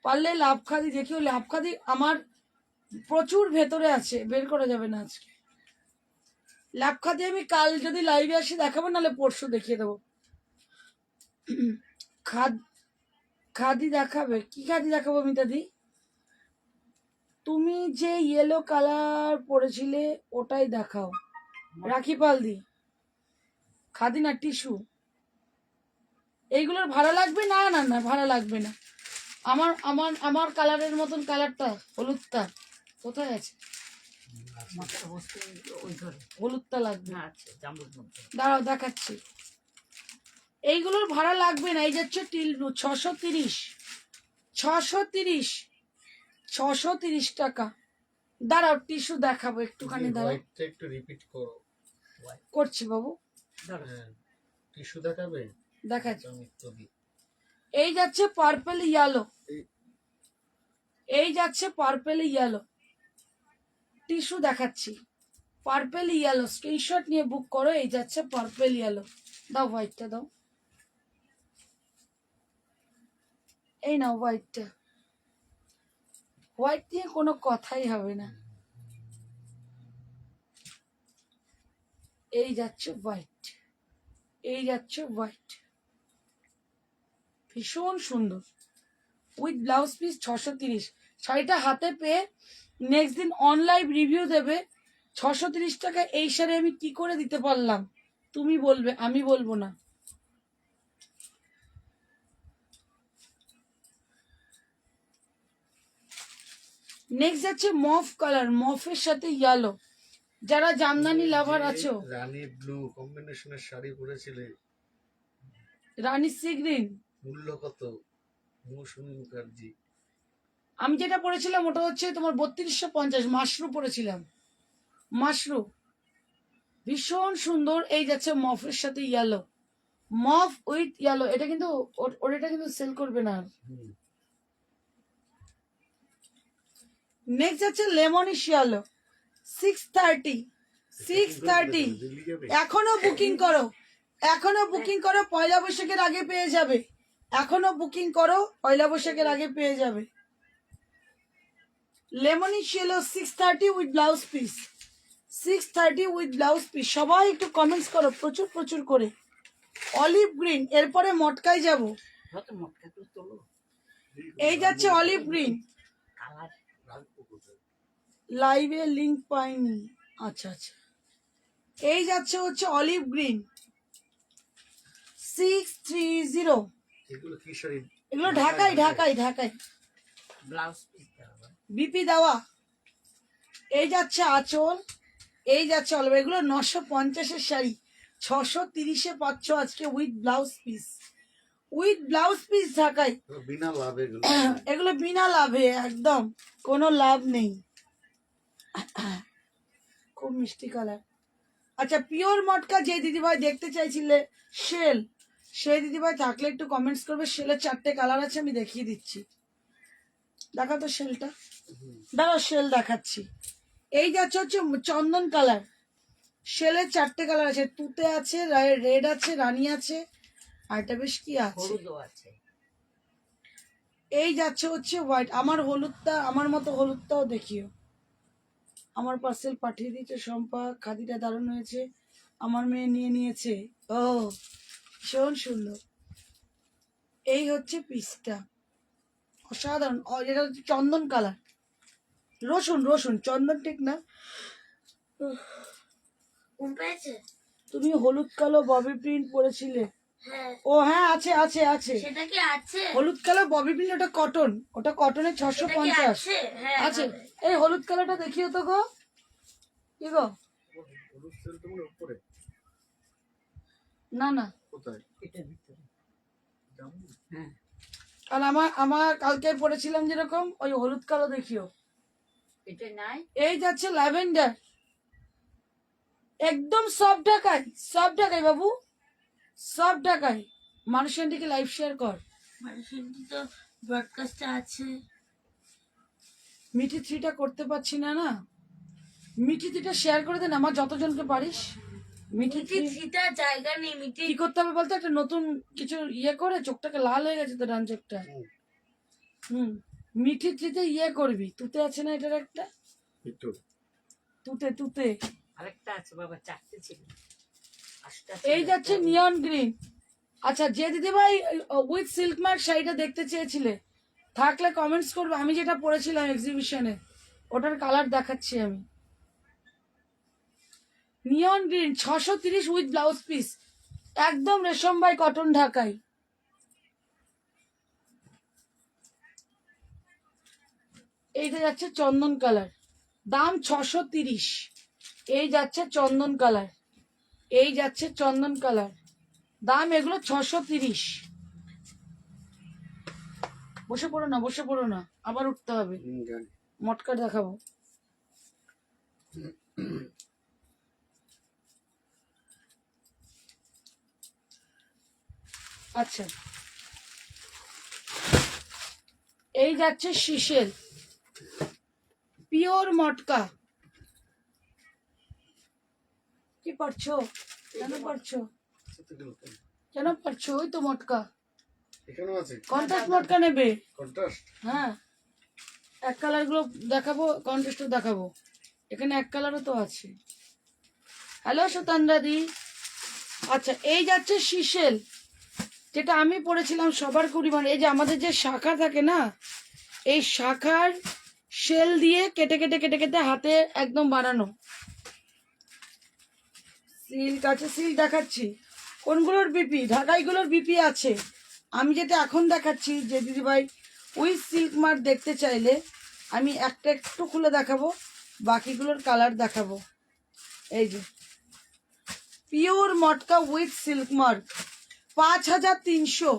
পারলে লাভ খাদি দেখিও। লাভ খাদি আমার প্রচুর ভেতরে আছে, বের করা যাবে না আজকে। লাভ খাদি আমি কাল যদি লাইভে আসি দেখাবো, নাহলে পরশু দেখিয়ে দেবো। খাদি দেখাবে? কি খাদি দেখাবো মিতাদি? তুমি যে ইয়েলো কালার পরেছিলে ওটাই দেখাও। রাখি পালদি খাদি না টিস্যু? এইগুলোর ভাড়া লাগবে? না না না, ভাড়া লাগবে না। আমার আমার আমার কালারের মতন কালারটা, হলুদটা কোথায় আছে? হলুদটা লাগবে। দাঁড়াও দেখাচ্ছি। এইগুলোর ভাড়া লাগবে না। এই যাচ্ছে 630 630 টাকা। দাঁড়াও টিস্যু দেখাবো একটুখানি, দাঁড়াও হোয়াইটটা একটু রিপিট করো। করছি বাবু, টিস্যু দেখাবে? দেখাচ্ছি। আমি তো দিই। এই যাচ্ছে পার্পল ইয়েলো, এই যাচ্ছে পার্পল ইয়েলো টিস্যু দেখাচ্ছি। পার্পল ইয়েলো স্ক্রিনশট নিয়ে বুক করো। এই যাচ্ছে পার্পল ইয়েলো। দাও হোয়াইটটা দাও, এই নাও হোয়াইটটা। হোয়াইট নিয়ে কোনো কথাই হবে না। এই যাচ্ছে হোয়াইট, এই যাচ্ছে হোয়াইট, ভীষণ সুন্দর উইথ ব্লাউজ পিস। 630 শাড়িটা হাতে পেয়ে নেক্সট দিন অনলাইন রিভিউ দেবে। 630 টাকা এই শাড়ি আমি কি করে দিতে পারলাম তুমি বলবে, আমি বলবো না। নেক্সট যাচ্ছে মফ কালার, মফের সাথে ইয়েলো। যারা জামদানি লাভার আছো, রানী ব্লু কম্বিনেশনের শাড়ি পরেছিলে, রানী সি গ্রিন, মূল্য কত? মৌসুমী মুখার্জি। আমি যেটা পরেছিলাম ওটা হচ্ছে তোমার 3250, মাশরু পরেছিলাম, মাশরু, ভীষণ সুন্দর। এই যাচ্ছে মফের সাথে ইয়েলো, মফ উইথ ইয়েলো। এটা কিন্তু ওটা কিন্তু সেল করবে না। নেক্সট যাচ্ছে লেমনিশ ইয়েলো, 630। এখনো বুকিং করো, এখনো বুকিং করো, পয়লা বৈশাখের আগে পেয়ে যাবে। এখনো বুকিং করো, পয়লা বৈশাখের আগে পেয়ে যাবে। Lemonish yellow 630 with blouse piece, 630 with blouse piece. সবাই একটু কমেন্টস করো প্রচুর প্রচুর করে। অলিভ গ্রিন, এরপরে মটকায় যাব। এই যাচ্ছে অলিভ গ্রিন, লাইভে লিংক পাইনি। আচ্ছা আচ্ছা, এই যাচ্ছে হচ্ছে অলিভ গ্রিন 630। এগুলো কি শাড়ি? এগুলো ঢাকাই ঢাকাই ঢাকাই ব্লাউজ পিস বিপি দেওয়া। এই যাচ্ছে আঁচল, এই যাচ্ছে অলিভ। এগুলো 950-এর শাড়ি 630-এ পাচ্ছ আজকে with blouse piece, with blouse piece ঢাকাই। বিনা লাভ এগুলো। এগুলো বিনা লাভে, একদম কোনো লাভ নেই। খুব মিষ্টি কালার। আচ্ছা, পিওর মটকা যে দিদিভাই দেখতে চাইছিলে শেল, সেই দিদিভাই থাকলে একটু কমেন্টস করবে। শেলের 4টে কালার আছে, আমি দেখিয়ে দিচ্ছি। দেখা তো শেলটা, দাঁড়াও শেল দেখাচ্ছি। এই যাচ্ছে হচ্ছে চন্দন কালার, শেলের 4টে কালার আছে, তুতে আছে, রেড আছে, রানী আছে, আর এটা বেশ কি আছে, এই যাচ্ছে হচ্ছে হোয়াইট। আমার হলুদটা, আমার মতো হলুদটাও দেখিও। আমার পার্সেল পাঠিয়ে দিয়েছে শম্পা। খাদিটা দারুণ হয়েছে, আমার মেয়ে নিয়ে নিয়েছে। ও ভীষণ সুন্দর। এই হচ্ছে পিসটা, অসাধারণ। এটা হচ্ছে চন্দন কালার, রসুন রসুন, চন্দন ঠিক না। তুমি হলুদ কালো ববি প্রিন্ট পরেছিলে? ও হ্যাঁ, আছে আছে আছে, সেটা কি আছে? হলুদ কালো ববি প্রিন্ট, ওটা কটন, ওটা কটনের 650 আছে। এই হলুদ কালোটা দেখিও তো গো, কি গো? হলুদ সেল তোমার উপরে? না না, কোথায়? এটার ভিতরে। হ্যাঁ, আর আমার কালকে পরেছিলাম যেরকম, ওই হলুদ কালো দেখিও। এটা নাই। এই যাচ্ছে ল্যাভেন্ডার, একদম সব ঢাকাই, সব ঢাকাই বাবু, সব ঢাকাই। মানুষের দিকে লাইভ শেয়ার কর। মানুষের তো ব্রডকাস্টে আছে। মিঠি 3টা করতে পারছি না, না মিঠি 3টা শেয়ার করে দেন আমার যতজনকে পারিস। মিঠি 3টা জায়গা নেই। মিঠি কি করতে হবে বলতো, একটা নতুন কিছু ইয়ে করে, চোখটাকে লাল হয়ে গেছে তো ডান চোখটা। হুম, মিঠি ট্রিতে ইয়ে করবি, তুতে আছে না এটার একটা, একটু তুতে তুতে। আরেকটা আছে বাবা, 4টে ছিল, 5টা এই যাচ্ছে নিয়ন গ্রিন। আচ্ছা, যে দিদি ভাই উইথ সিল্ক মার্ক শাড়িটা দেখতে চেয়েছিলে, থাকলে কমেন্টস করবে। আমি যেটা পরেছিলাম এক্সিবিশনে, ওটার কালার দেখাচ্ছি আমি। নিয়ন গ্রিন 630 উইথ ব্লাউজ পিস, একদম রেশম বাই কটন ঢাকাই। এইটা যাচ্ছে চন্দন কালার, দাম 630। এই যাচ্ছে চন্দন কালার, এই যাচ্ছে চন্দন কালার, দাম এগুলো 630। বসে পড়ো না, বসে পড়ো না, আবার উঠতে হবে। জানি। মটকা দেখাবো। আচ্ছা, এই যাচ্ছে শিশেল, পিওর মটকা। কি পারছো, কেন পারছো, কেন পারছো? ওই তো মটকা, এখানেও আছে কন্ট্রাস্ট মটকা নেবে? কন্ট্রাস্ট। হ্যাঁ, এক কালার গুলো দেখাবো, কন্ট্রাস্টও দেখাবো। এখানে এক কালারও তো আছে। হ্যালো সুতান্দ্রা দি। আচ্ছা, এই যাচ্ছে শিশেল, যেটা আমি পড়েছিলাম সবার পরিমাণ। এই যে আমাদের যে শাখা থাকে না, এই শাখার শেল দিয়ে কেটে কেটে কেটে কেটে হাতে একদম বানানো। সিল্ক আছে, সিল্ক দেখাচ্ছি। কোনগুলোর বিপি? ঢাকাইগুলোর বিপি আছে। আমি যেটা এখন দেখাচ্ছি, যে দিদিভাই উইথ সিল্ক মার্ক দেখতে চাইলে আমি একটা একটু খুলে দেখাবো, বাকিগুলোর কালার দেখাবো। এই যে pure matka with silk mark, 5300,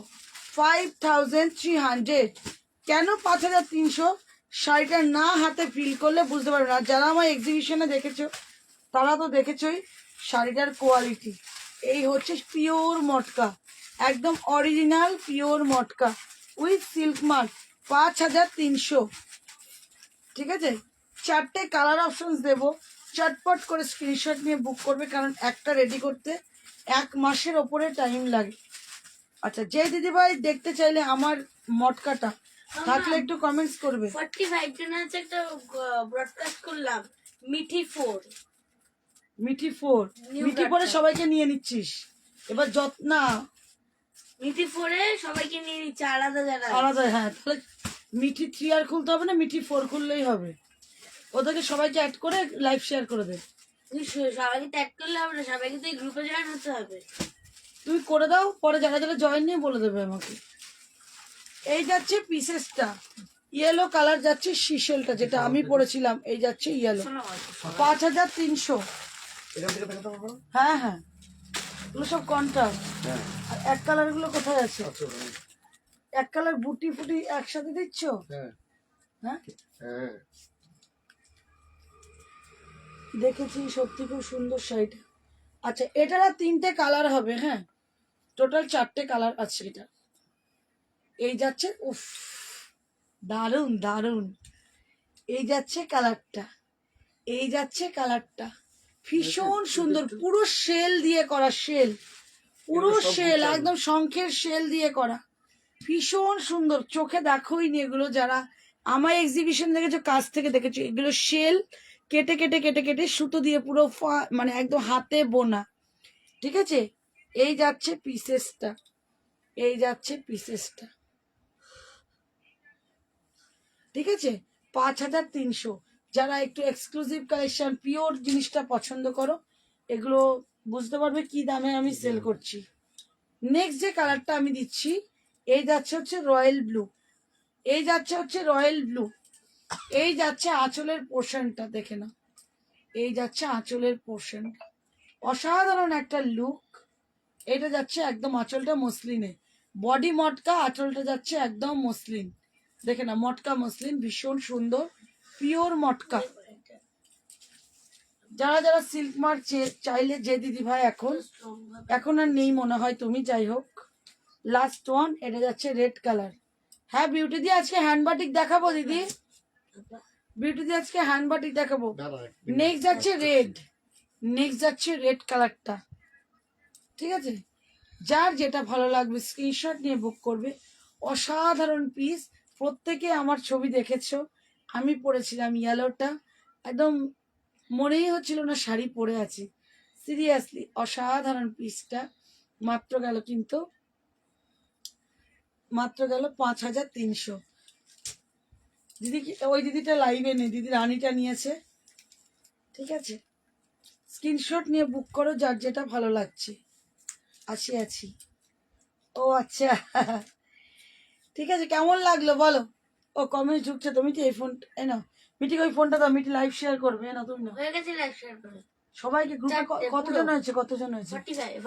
5300। কেন 5300? শাড়িটা না হাতে ফিল করলে বুঝতে পারবে না। যারা আমার এক্সিবিশনে দেখেছো তারা তো দেখেছোই শাড়িটার কোয়ালিটি। এই হচ্ছে পিওর মটকা, একদম original pure matka with silk mark, 5300। ঠিক আছে, 4টে কালার অপশনস দেবো, চটপট করে স্ক্রিনশট নিয়ে বুক করবে, কারণ একটা রেডি করতে 1 মাসের ওপরে টাইম লাগে। আচ্ছা, যে দিদিভাই দেখতে চাইলে আমার মটকাটা, থাকলে একটু কমেন্টস করবে। 45 জন আছে, একটা ব্রডকাস্ট করলাম মিঠি 4। Mithi 4, New Mithi 4 card. সবাইকে নিয়ে নিচ্ছিস এবার, না মিঠি 4-এ সবাইকে নিয়ে নিচ্ছে আলাদা জায়গা। আলাদা। হ্যাঁ, তাহলে মিঠি 3 আর খুলতে হবে না, মিঠি 4 খুললেই হবে। ওদেরকে সবাইকে অ্যাড করে লাইভ শেয়ার করে দে। তুই সবাইকে ট্যাগ করলে হবে না, সবাইকে তো এই গ্রুপে জয়েন হতে হবে। তুই করে দাও, পরে যারা যারা জয়েন নিয়ে বলে দেবে আমাকে। এই যাচ্ছে পিসেসটা, ইয়েলো কালার যাচ্ছে শিশেলটা, যেটা আমি পরেছিলাম। এই যাচ্ছে ইয়েলো, 5300। এখান থেকে দেখাতে পারবো? হ্যাঁ হ্যাঁ, এগুলো সব কন্ট্রাস্ট। হ্যাঁ আর এক কালার গুলো কোথায় আছে? আচ্ছা ওখানে। এক কালার বুটি ফুটি একসাথে দিচ্ছ? হ্যাঁ হ্যাঁ, হ্যাঁ দেখেছি, সত্যি খুব সুন্দর শাড়িটা। আচ্ছা, এটার আর 3টে কালার হবে। হ্যাঁ, টোটাল 4টে কালার আছে এটা। এই যাচ্ছে, উফ দারুন দারুন। এই যাচ্ছে কালারটা, এই যাচ্ছে কালারটা, ভীষণ সুন্দর, পুরো শেল দিয়ে করা, শেল পুরো শেল, একদম শঙ্খের শেল দিয়ে করা, ভীষণ সুন্দর। চোখে দেখোই নি এগুলো, যারা আমার এক্সিবিশন দেখেছো, কাছ থেকে দেখেছো, এগুলো শেল কেটে কেটে কেটে কেটে সুতো দিয়ে পুরো মানে একদম হাতে বোনা। ঠিক আছে, এই যাচ্ছে পিসেসটা, এই যাচ্ছে পিসেসটা। ঠিক আছে, 5300। যারা একটু এক্সক্লুসিভ কালেকশন পিওর জিনিসটা পছন্দ করো, এগুলো বুঝতে পারবে কি দামে আমি সেল করছি। নেক্সট যে কালারটা আমি দিচ্ছি, এই যাচ্ছে হচ্ছে রয়্যাল ব্লু, এই যাচ্ছে হচ্ছে রয়্যাল ব্লু। এই যাচ্ছে আঁচলের পোর্শনটা, দেখে না, এই যাচ্ছে আঁচলের পোর্শনটা, অসাধারণ একটা লুক। এটা যাচ্ছে একদম আঁচলটা মসলিনে, বডি মটকা, আঁচলটা যাচ্ছে একদম মসলিন। দেখে না, মটকা মসলিন, ভীষণ সুন্দর পিওর মটকা। যারা যারা সিল্ক মার্ক চাইলে, যে দিদি ভাই এখন আর নেই মনে হয়, তুমি যাই হোক, লাস্ট ওয়ান, এটা যাচ্ছে রেড কালার। হ্যাঁ বিউটি দিয়ে আজকে হ্যান্ড বাটিক দেখাবো দিদি, বিউটি দিয়ে আজকে হ্যান্ড বাটিক দেখাবো। নেক্সট যাচ্ছে রেড, নেক্সট যাচ্ছে রেড কালারটা। ঠিক আছে, যার যেটা ভালো লাগবে স্ক্রিনশট নিয়ে বুক করবে। অসাধারণ পিস, প্রত্যেকে আমার ছবি দেখেছো, আমি পরেছিলাম ইয়েলোটা, একদম মনেই হচ্ছিল না শাড়ি পরে আছি। সিরিয়াসলি অসাধারণ পিসটা। মাত্র গেল কিন্তু মাত্র গেল 5300। দিদি ওই দিদিটা লাইভে নেই, দিদি রানীটা নিয়েছে। ঠিক আছে, স্ক্রিনশট নিয়ে বুক করো যার যেটা ভালো লাগছে। আছি। ও আচ্ছা, ঠিক আছে, কেমন লাগলো বলো। ও কমেন্ট ঢুকছে, তুমি তো এই ফোন না মিটি, ওই ফোনটা দাও, মিটি লাইভ শেয়ার করবে না তুমি না। হয়ে গেছে লাইভ শেয়ার করে সবাইকে গ্রুপে চারটে কতজন পুরো। হয়েছে, কতজন হয়েছে?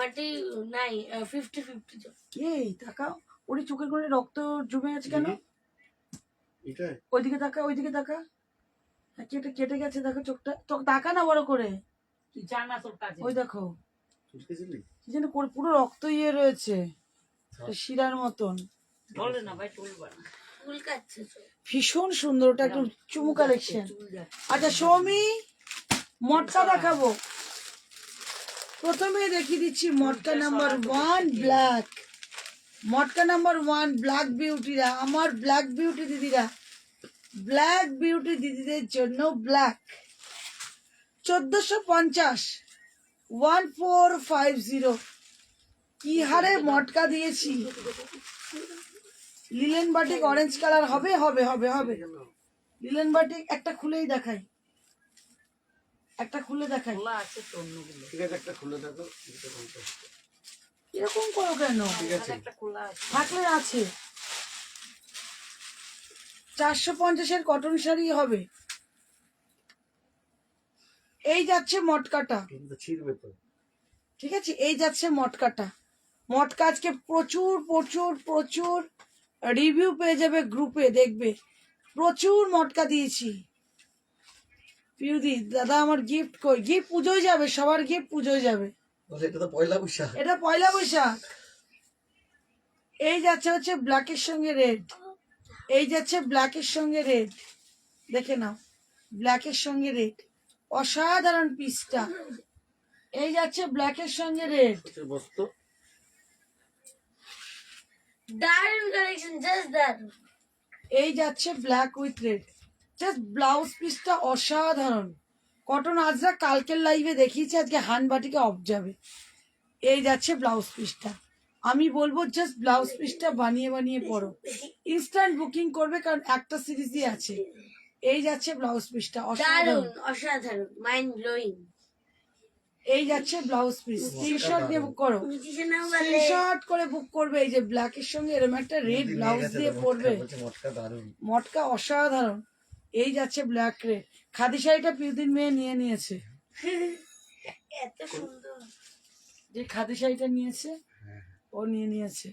49 50 জন। এই তাকাও, ওরে চোখের কোণে রক্ত জমে আছে কেন? এটা ওইদিকে তাকা। হ্যাঁ, কেটে গেছে, দেখো চোখটা, চোখ তাকা না বড় করে। তুই জানা তোর কাজে। ওই দেখো চুলকেছিলি? কি যেন পুরো রক্ত ইয়ে রয়েছে, শিরার মতন। বলে না ভাই, তুলবা না। চুল কাটছে তো। ভীষণ সুন্দর, ওটা একটু চুমু কালেকশন। চুল যাচ্ছে। আচ্ছা সৌমি, মটকা দেখাবো। প্রথমে দেখিয়ে দিচ্ছি মটকা নাম্বার 1 ব্ল্যাক। মটকা নাম্বার 1 ব্ল্যাক বিউটিরা, আমার ব্ল্যাক বিউটি দিদিরা, ব্ল্যাক বিউটি দিদিদের জন্য ব্ল্যাক 1450 1450। কি হারে মটকা দিয়েছি। লিলেন বাটিক অরেঞ্জ কালার হবে। লিলেন বাটিক একটা খুলেই দেখাই, একটা খুলে দেখাই। খোলা আছে তো অন্যগুলো। ঠিক আছে, একটা খুলে দেখো। এটা কোনটা? এরকম করো কেন? ঠিক আছে। একটা খোলা আছে। থাকলে আছে। 450-এর কটন শাড়ি হবে। এই যাচ্ছে মটকাটা, কিন্তু ছিড়বে তো। ঠিক আছে, এই যাচ্ছে মটকাটা। মটকা আজকে প্রচুর রিভিউ পেয়ে যাবে গ্রুপে, দেখবে প্রচুর মটকা দিয়েছি। পিউদি দাদা আমার গিফট কই? গিফট পুজোয় যাবে, সবার গিফট পুজোয় যাবে। বলে এটা তো পয়লা বৈশাখ। এটা পয়লা বৈশাখ। এই যাচ্ছে হচ্ছে ব্ল্যাকের সঙ্গে রেড, এই যাচ্ছে ব্ল্যাকের সঙ্গে রেড, দেখে নাও, ব্ল্যাকের সঙ্গে রেড, অসাধারণ পিসটা। এই যাচ্ছে ব্ল্যাকের সঙ্গে রেড, বস্তু দারুণ কালেকশন, জাস্ট দারুণ। এই যাচ্ছে black with red. Just blouse পিসটা অসাধারণ। কটন আজরা কালকের লাইভে দেখিয়েছি, আজকে হানবাটিকে অফ যাবে। এই যাচ্ছে ব্লাউজ পিসটা। আমি বলবো জাস্ট ব্লাউজ পিসটা বানিয়ে পরো, ইনস্ট্যান্ট বুকিং করবে, কারণ একটা সিরিজই আছে। এই যাচ্ছে ব্লাউজ পিসটা অসাধারণ। অসাধারণ, মাইন্ড ব্লোয়িং। এই যাচ্ছে ব্লাউজ পিস, স্ক্রিনশট নিয়ে বুক করো, নিচে নাও বলে স্ক্রিনশট করে বুক করবে। এই যে ব্ল্যাকের সঙ্গে এরকম একটা রেড ব্লাউজ দিয়ে পরবে, মটকা দারুণ। মটকা অসাধারণ। এই যাচ্ছে ব্ল্যাক রেড। খাদি শাড়িটা পিউদিন মেয়ে নিয়েছে, এত সুন্দর। যে খাদি শাড়িটা নিয়েছে ও নিয়েছে।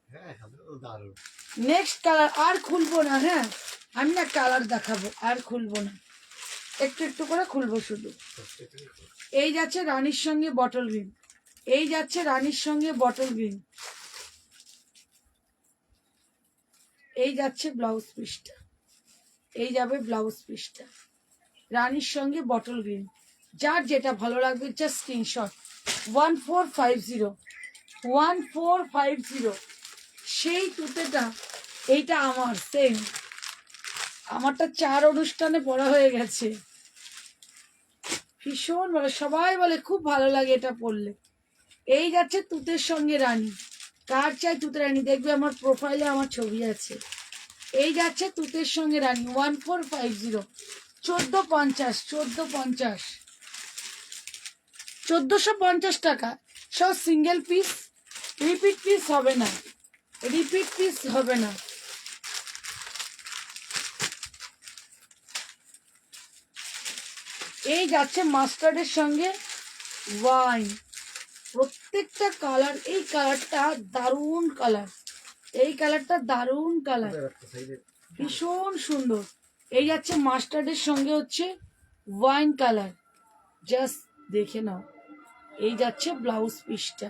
হ্যাঁ, খাদিটা তো দারুণ। নেক্সট কালার আর খুলবো না, হ্যাঁ আমি না কালার দেখাবো, আর খুলবো না, একটু করে খুলবো শুধু। এই যাচ্ছে রানীর সঙ্গে বটল গ্রিন, এই যাচ্ছে রানীর সঙ্গে বটল গ্রিন। এই যাচ্ছে ব্লাউজ পিসটা, এই যাবে ব্লাউজ পিসটা, রানীর সঙ্গে বটল গ্রিন। যার যেটা ভালো লাগবে জাস্ট স্ক্রিনশট। 1450 সেই তুতেটা, এইটা আমার সেম, আমারটা 4 অনুষ্ঠানে পরা হয়ে গেছে। ভীষণ ভালো, সবাই বলে খুব ভালো লাগে এটা পরলে। এই যাচ্ছে তুতের সঙ্গে রানী, কার চাই তুতে রানী, দেখবে আমার প্রোফাইলে আমার ছবি আছে। এই যাচ্ছে তুতের সঙ্গে রানী 1450 1450 টাকা। সব সিঙ্গেল পিস, রিপিট পিস হবে না। এই যাচ্ছে মাস্টার্ডের সঙ্গে ওয়াইন, প্রত্যেকটা কালার, এই কালারটা দারুণ কালার, এই কালারটা দারুণ কালার, ভীষণ সুন্দর। এই যাচ্ছে মাস্টার্ডের সঙ্গে হচ্ছে ওয়াইন কালার, জাস্ট দেখে নাও। এই যাচ্ছে ব্লাউজ পিসটা,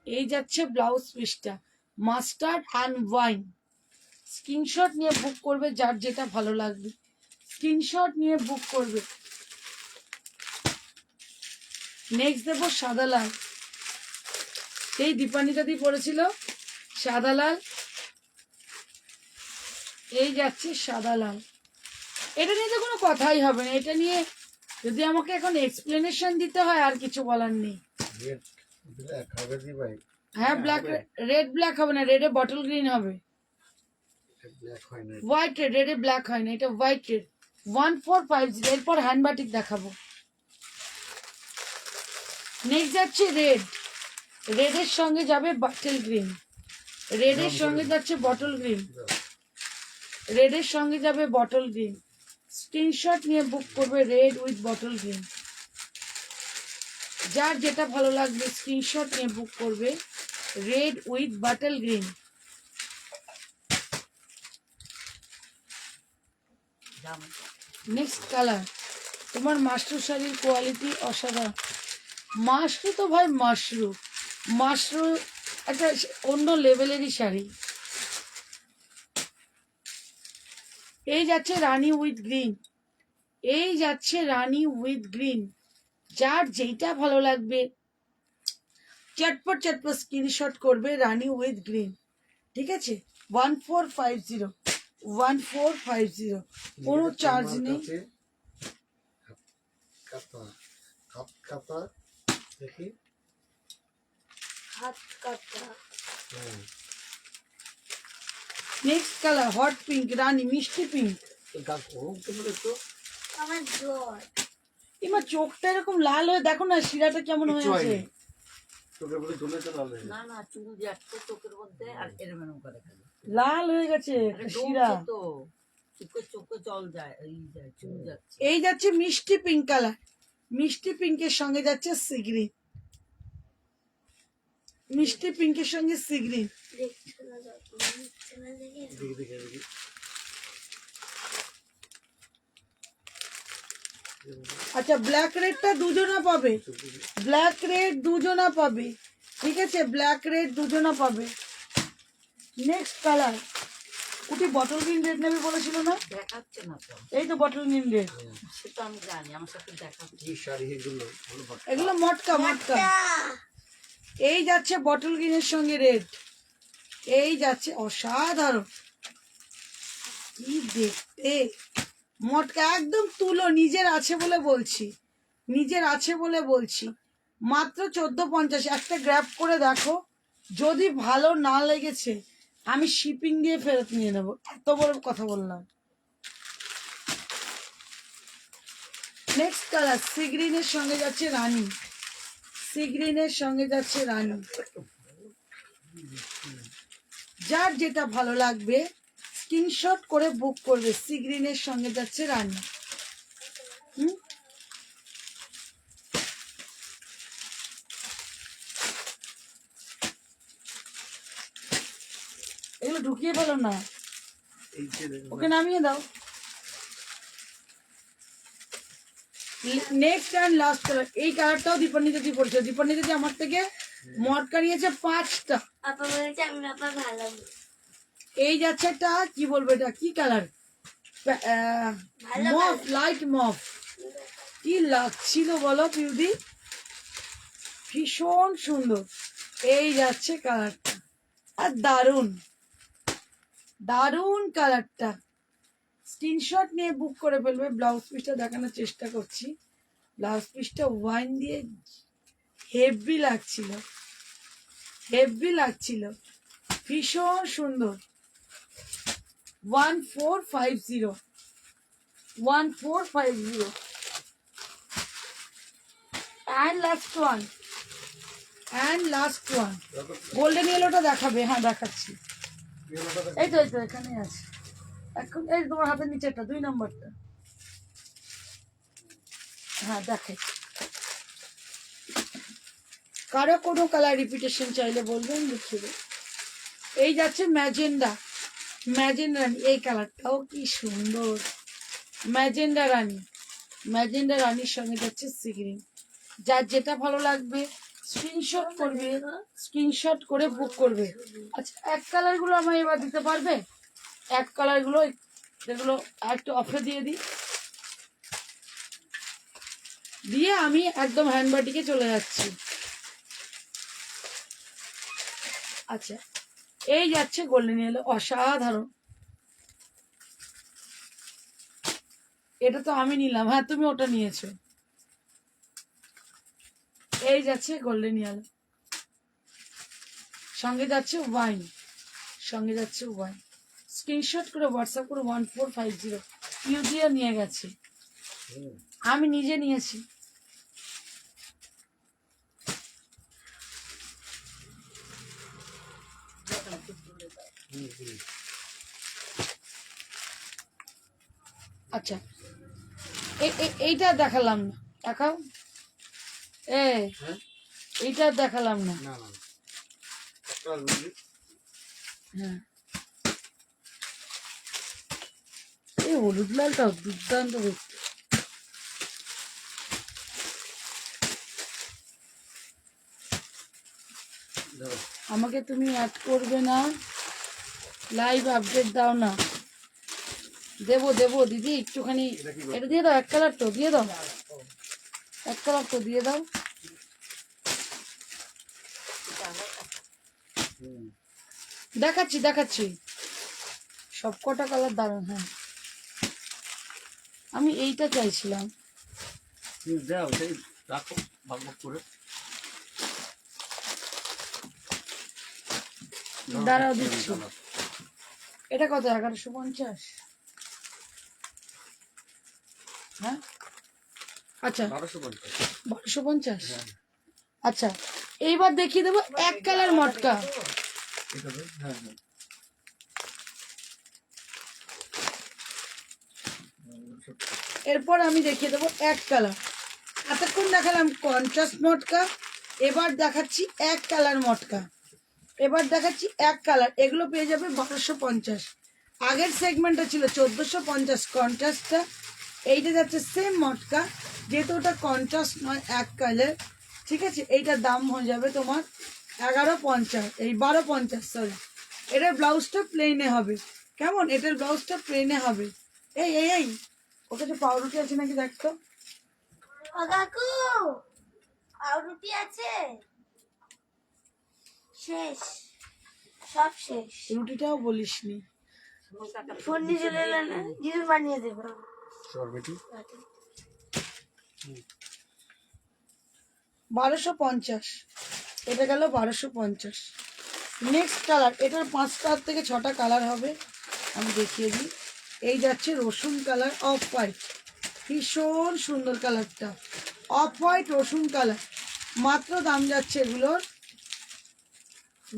এই যাচ্ছে ব্লাউজ পিসটা, মাস্টার্ড অ্যান্ড ওয়াইন। স্ক্রিনশট নিয়ে বুক করবে, যার যেটা ভালো লাগবে স্ক্রিনশট নিয়ে বুক করবে। নেক্সট দেবো সাদা লাল, সেই দীপানিতা দি পড়েছিল সাদা লাল। এই যাচ্ছে সাদা লাল। এটা নিয়ে তো কোনো কথাই হবে না, এটা নিয়ে যদি আমাকে এখন এক্সপ্লেনেশন দিতে হয় আর কিছু বলার নেই। রেড ব্ল্যাক হবে দি ভাই, হ্যাঁ ব্ল্যাক, রেড ব্ল্যাক হবে না, রেডে বটল গ্রিন হবে। ব্ল্যাক হয় না। হোয়াইট রেড, রেডে ব্ল্যাক হয় না, এটা হোয়াইট রেড। 1450। এরপর হ্যান্ডবাটিক দেখাবো। নেক্সট যাচ্ছে রেড, রেডের সঙ্গে যাবে বটল গ্রিন, রেডের সঙ্গে যাচ্ছে বটল গ্রিন, রেডের সঙ্গে যাবে বটল গ্রিন। স্ক্রিনশট নিয়ে বুক করবে রেড উইথ বটল গ্রিন। যার যেটা ভালো লাগবে স্ক্রিনশট নিয়ে বুক করবে red with bottle green. Next colour. তোমার মাশরু শাড়ির কোয়ালিটি অসাধারণ। মাশরু তো ভাই মাশরু, মাশরু একটা অন্য লেভেলেরই শাড়ি। এই যাচ্ছে রানী উইথ গ্রিন, এই যাচ্ছে রানী উইথ গ্রিন। যার যেইটা ভালো লাগবে চটপট চটপট স্ক্রিনশট করবে রানী উইথ গ্রিন। ঠিক আছে, 1450, 1450, কোনো চার্জ নেই। কাতা হাত কাতা দেখি। হাত কাটা। হ্যাঁ নেক্সট কালার হট পিঙ্ক, রানী মিষ্টি পিঙ্ক। আমার জ্বর। এবার চোখটা এরকম লাল হয়ে দেখো না, শিরাটা কেমন কিচ্ছু হয়েছে। হয়নি। চোখের মধ্যে জ্বলে তো লাল হয়ে না না, চুল যাচ্ছে চোখের মধ্যে আর এরম এরম করে খালি। লাল হয়ে গেছে আরে শিরা। ডলছে তো, চোখে চোখে জল যায়, এই যায়, চুল যাচ্ছে। এই যাচ্ছে মিষ্টি পিঙ্ক কালার, মিষ্টি পিঙ্কের সঙ্গে যাচ্ছে সিগ্রিন, মিষ্টি পিঙ্কের সঙ্গে সিগ্রিন। দেখছে না যখন দেখছে না দেখে। দেখি দেখি দেখি। আচ্ছা ব্ল্যাক রেডটা দুজনা পাবে, ব্ল্যাক রেড দুজনা পাবে। ঠিক আছে, ব্ল্যাক রেড দুজনা পাবে। Next colour. ওটি বটল গ্রিন রেড নেবে বলেছিল না, দেখাচ্ছে না তো, এই তো বটল গ্রিন রেড। সেটা আমি জানি, আমার সাথে দেখাচ্ছে। কি শাড়ি এগুলো ভালো ভালো। এগুলো মটকা মটকা। এই যাচ্ছে বটল গ্রিনের সঙ্গে রেড, এই যাচ্ছে অসাধারণ। কি দেখতে মটকা, একদম তুলো, নিজের আছে বলে বলছি, নিজের আছে বলে বলছি। মাত্র 1450। একটা গ্র্যাব করে দেখো, যদি ভালো না লেগেছে আমি শিপিং দিয়ে ফেরত নিয়ে নেবো, এত বড় কথা বললাম। নেক্সট কালার সি গ্রিনের সঙ্গে যাচ্ছে রানী, সি গ্রিনের সঙ্গে যাচ্ছে রানী। যার যেটা ভালো লাগবে স্ক্রিনশট করে বুক করবে, সি গ্রিনের সঙ্গে যাচ্ছে রানী। এগুলো ঢুকিয়ে ফেলো না, এই যে দেখুন। ওকে নামিয়ে দাও। Next and last colour. এই কালারটাও দীপান্বিতা দিদি পড়ছে, দীপান্বিতা দিদি আমার থেকে মটকা নিয়েছে 5টা। আপা বলেছে আমি আপা ভালো। এই যাচ্ছে একটা কি বলবো, এটা কি কালার, মফ, লাইট মফ। কি লাগছিল বলো পিউদি, ভীষণ সুন্দর। এই যাচ্ছে কালারটা, আর দারুন দারুন কালারটা। স্ক্রিনশট নিয়ে বুক করে ফেলবে। ব্লাউজ পিসটা দেখানোর চেষ্টা করছি। ব্লাউজ পিসটা ওয়াইন দিয়ে হেভি লাগছিল, হেভি লাগছিল, ভীষণ সুন্দর। 1450, 1450। and last one, and last one। Golden ইয়েলোটা দেখাবে, হ্যাঁ দেখাচ্ছি। এই তো এই তো এখানে আছে এখন, এই তোমার হাতের নিচেটা 2 নম্বরটা, হ্যাঁ দেখাই। কারো কোনো কালার রিপিটেশন চাইলে বলবেন, লিখে দেব। এই যাচ্ছে ম্যাজেন্ডা, ম্যাজেন্ডা রানী। এই কালারটাও কি সুন্দর, ম্যাজেন্ডা রানী, ম্যাজেন্ডা রানীর সঙ্গে যাচ্ছে সি গ্রিন। যার যেটা ভালো লাগবে স্ক্রিনশট করবে, স্ক্রিনশট করে বুক করবে। আচ্ছা এক কালারগুলো আমায় এবার দিতে পারবে, এক কালারগুলো যেগুলো একটু অফে দিয়ে দিই, দিয়ে আমি একদম হ্যান্ডবাটিকে চলে যাচ্ছি। আচ্ছা এই যাচ্ছে গোল্ডেন ইয়েলো, অসাধারণ। এটা তো আমি নিলাম, হ্যাঁ তুমি ওটা নিয়েছো। এই যাচ্ছে গোল্ডেন ইয়েলো, সঙ্গে যাচ্ছে ওয়াইন, সঙ্গে যাচ্ছে ওয়াইন। স্ক্রিনশট করে হোয়াটসঅ্যাপ করে 1450 ইউজিও নিয়ে গেছে, আমি নিজে নিয়েছি। আচ্ছা এইটা দেখালাম না, দেখাও। এইটা দেখালাম না। হ্যাঁ এই হলুদ লালটা দুর্দান্ত দেখতে। আমাকে তুমি অ্যাড করবে না, লাইভ আপডেট দাও না। দেবো দেবো দিদি, একটুখানি এটা দিয়ে দাও, এক কালার তো দিয়ে দাও, এক কালার তো দিয়ে দাও। দেখাচ্ছি দেখাচ্ছি, সব কটা কালার দারুন। হ্যাঁ আমি এইটা চাইছিলাম। দাও সেই রাখো ভাগ ভাগ করে। দাঁড়াও দিচ্ছি। এটা কত? 1150। হ্যাঁ আচ্ছা 1250। আচ্ছা এইবার দেখিয়ে দেবো এক কালার মটকা। হ্যাঁ এরপর আমি দেখিয়ে দেবো এক কালার। এতক্ষণ দেখালাম কন্ট্রাস্ট মটকা, এবার দেখাচ্ছি এক কালার মটকা। এবার দেখাচ্ছি এক কালার, এগুলো পেয়ে যাবে 1250। আগের সেগমেন্টটা ছিল 1450 কন্ট্রাস্টটা, এইটা যাচ্ছে সেম মটকা, যেহেতু ওটা কন্ট্রাস্ট নয় এক কালার, ঠিক আছে। এইটার দাম হয়ে যাবে তোমার 1150, এই 1250 সরি। এটার ব্লাউজটা প্লেনে হবে, কেমন? এটার ব্লাউজটা প্লেনে হবে। এই এই এই ওর কাছে পাউরুটি আছে নাকি দেখতো। ও কাকু, আর রুটি আছে? শেষ, সব শেষ। রুটিটাও বলিসনি। ফোন নিয়ে চলে এলে না, জিনিস বানিয়ে দেবো। সরবেটি 1250, এটা গেল 1250। নেক্সট কালার, এটার 5টা থেকে 6টা কালার হবে, আমি দেখিয়ে দিই। এই যাচ্ছে রসুন কালার, অফ হোয়াইট, ভীষণ সুন্দর কালারটা, অফ হোয়াইট রসুন কালার। মাত্র দাম যাচ্ছে এগুলোর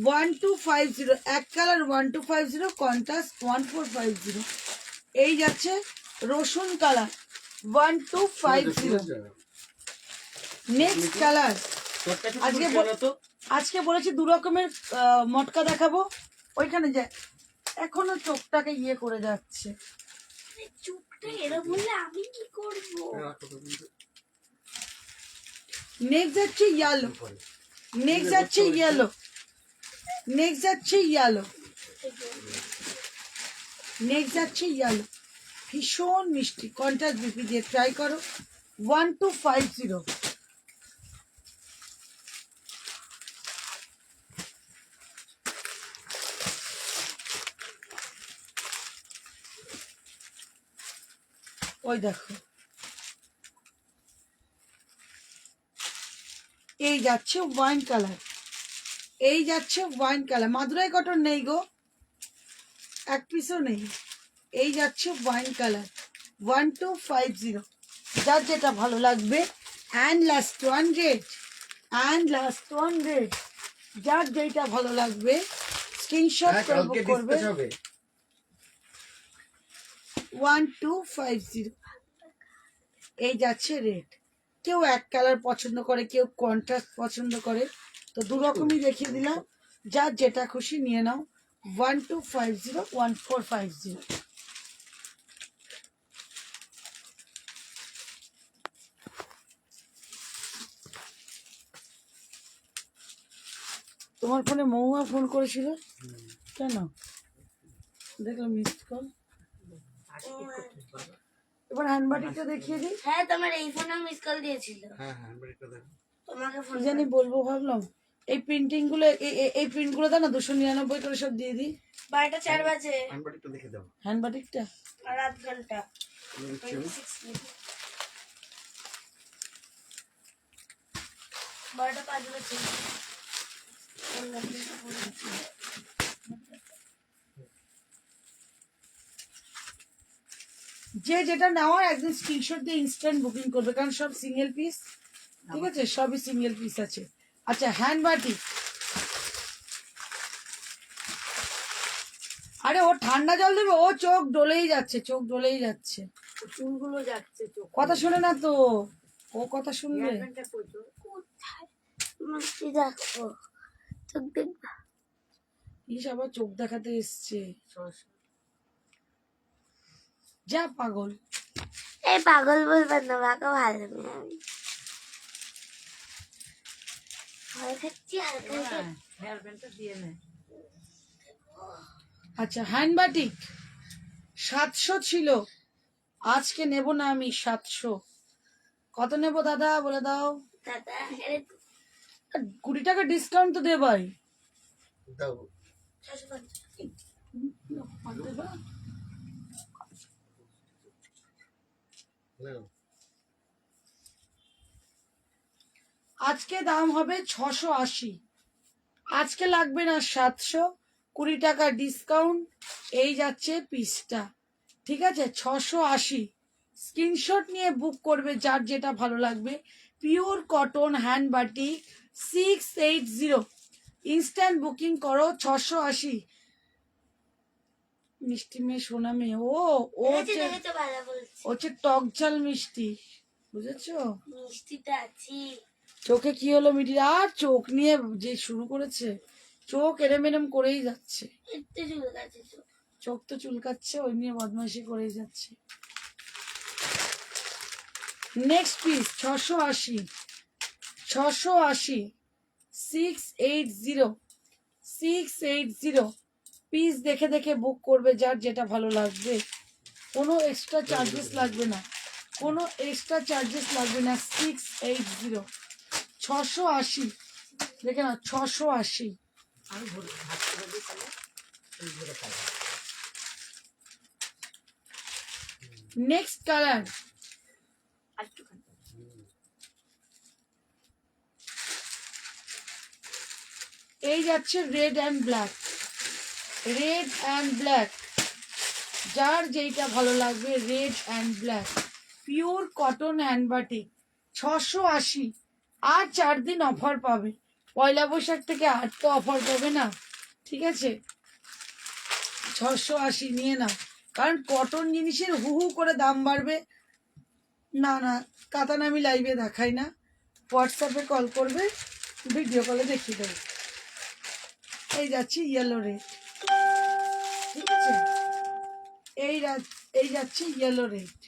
1250, এক কালার 1250, কন্ট্রাস্ট 1450। এই যাচ্ছে রসুন কালার 1250। নেক্সট কালার, আজকে বলেছি দু রকমের মটকা দেখাবো, ওইখানে যায় এখনো চোখটাকে ইয়ে করে যাচ্ছে। চুপটা এরকম বললে আমি কি করবো? নেক্সট যাচ্ছে ইয়েলো, নেক্সট যাচ্ছে ইয়েলো, নেক্সট যাচ্ছে ইয়েলো, নেক্সট যাচ্ছে ইয়েলো, ভীষণ মিষ্টি। কন্ট্রাস্ট বিপি দিয়ে ট্রাই করো, 1250। ওই দেখো এই যাচ্ছে ওয়াইন কালার, এই যাচ্ছে ওয়াইন কালার। মাদুরাই কটন নেই গো, এক পিসও নেই। এই যাচ্ছে ওয়াইন কালার 1250, যার যেটা ভালো লাগবে। অ্যান্ড লাস্ট 100, অ্যান্ড লাস্ট 100, যার যেটা ভালো লাগবে স্ক্রিনশট করবে 1250। এই যাচ্ছে রেড। কেউ এক কালার পছন্দ করে, কেউ কন্ট্রাস্ট পছন্দ করে, তো দু রকমই দেখিয়ে দিলাম, যার যেটা খুশি নিয়ে নাও। 1250, 1450। তোমার ফোনে মহুয়া ফোন করেছিল কেন? দেখলাম মিসড কল। এবার হ্যান্ডবাটিটা দেখিয়ে দিই। হ্যাঁ, তোমার এই ফোনে মিস কল দিয়েছিল। হ্যাঁ হ্যাঁ ব্রেকটা দেখো। তোমাকে ফোন কি জানি বলবো ভাবলাম, এই প্রিন্টিং গুলো এই প্রিন্ট গুলো দাও না, 299 করে সব দিয়ে দিই। 12টা 4 বাজে হ্যান্ডবাটিকটা দেখে দাও। হ্যান্ড বাটিকটা আর আধ ঘন্টা আমি দিচ্ছি আমি। 12টা 5 বাজে। যে যেটা নেওয়ার একদিন স্ক্রিনশট দিয়ে ইনস্ট্যান্ট বুকিং করবে, কারণ সব সিঙ্গেল পিস, ঠিক আছে, সবই সিঙ্গেল পিস আছে। আচ্ছা হ্যান্ড বাটিক, আরে ও ঠান্ডা জল দেবে, ও চোখ ডলেই যাচ্ছে, চোখ ডলেই যাচ্ছে, চুলগুলো যাচ্ছে চোখ। কথা শুনে না তো, ও কথা শুনবে। হেয়ারব্যান্ডটা কই তোর? কোথায় মিষ্টি দেখো চোখ দেখবা? ইস আবার চোখ দেখাতে এসছে, সরস্বতী। যা পাগল। এই পাগল বলবেন না, মাকে ভালো মেয়ে আমি। ভয় খাচ্ছি হালকা হালকা। হ্যাঁ, হেয়ারব্যান্ডটা দিয়ে নে। আচ্ছা হ্যান্ড বাটিক 700 ছিল, আজকে নেব না আমি 700। কত নেব দাদা বলে দাও। দাদা এর 20 টাকা ডিসকাউন্ট তো দে ভাই। দাও। 650 নাও। আজকে দাম হবে 680, আজকে লাগবে না 700, 20 টাকা ডিসকাউন্ট, এই যাচ্ছে পিসটা, ঠিক আছে 680। স্ক্রিনশট নিয়ে বুক করবে যার যেটা ভালো লাগবে। Pure cotton hand batik 680, instant booking করো 680। মিষ্টি মেয়ে সোনা মেয়ে, ও হচ্ছে দেখেছো ভালো বলছি। হচ্ছে টক ঝাল মিষ্টি, বুঝেছো? মিষ্টিটা আছি। চোখে কি হলো মিটি, আর চোখ নিয়ে যে শুরু করেছে, চোখ এরম এরম করেই যাচ্ছে, একটু চুল কাছে চোখ। চোখ তো চুলকাচ্ছে, ওই নিয়ে বদমাইশি করেই যাচ্ছে। নেক্সট পিস 680, 680 680, 680 পিস দেখে দেখে বুক করবে যার যেটা ভালো লাগবে, কোনো এক্সট্রা চার্জেস লাগবে না, কোনো এক্সট্রা চার্জেস লাগবে না। 680, 680, দেখে না 680। আমি ভুল ভাত করে দিই তাহলে এই ঘুরে খাবো। নেক্সট কালার আর একটুখানি। এই যাচ্ছে red and black, red and black, যার যেইটা ভালো লাগবে red and black, pure cotton hand batik 680। আর 4 দিন অফার পাবে, পয়লা বৈশাখ থেকে আর তো অফার পাবে না, ঠিক আছে 680 নিয়ে নাও, কারণ কটন জিনিসের হু হু করে দাম বাড়বে না। না কাতান আমি লাইভে দেখাই না, হোয়াটসঅ্যাপে কল করবে, ভিডিও কলে দেখিয়ে দেবো। এই যাচ্ছে ইয়েলো রেড, ঠিক আছে, এই যাচ্ছে ইয়েলো রেড,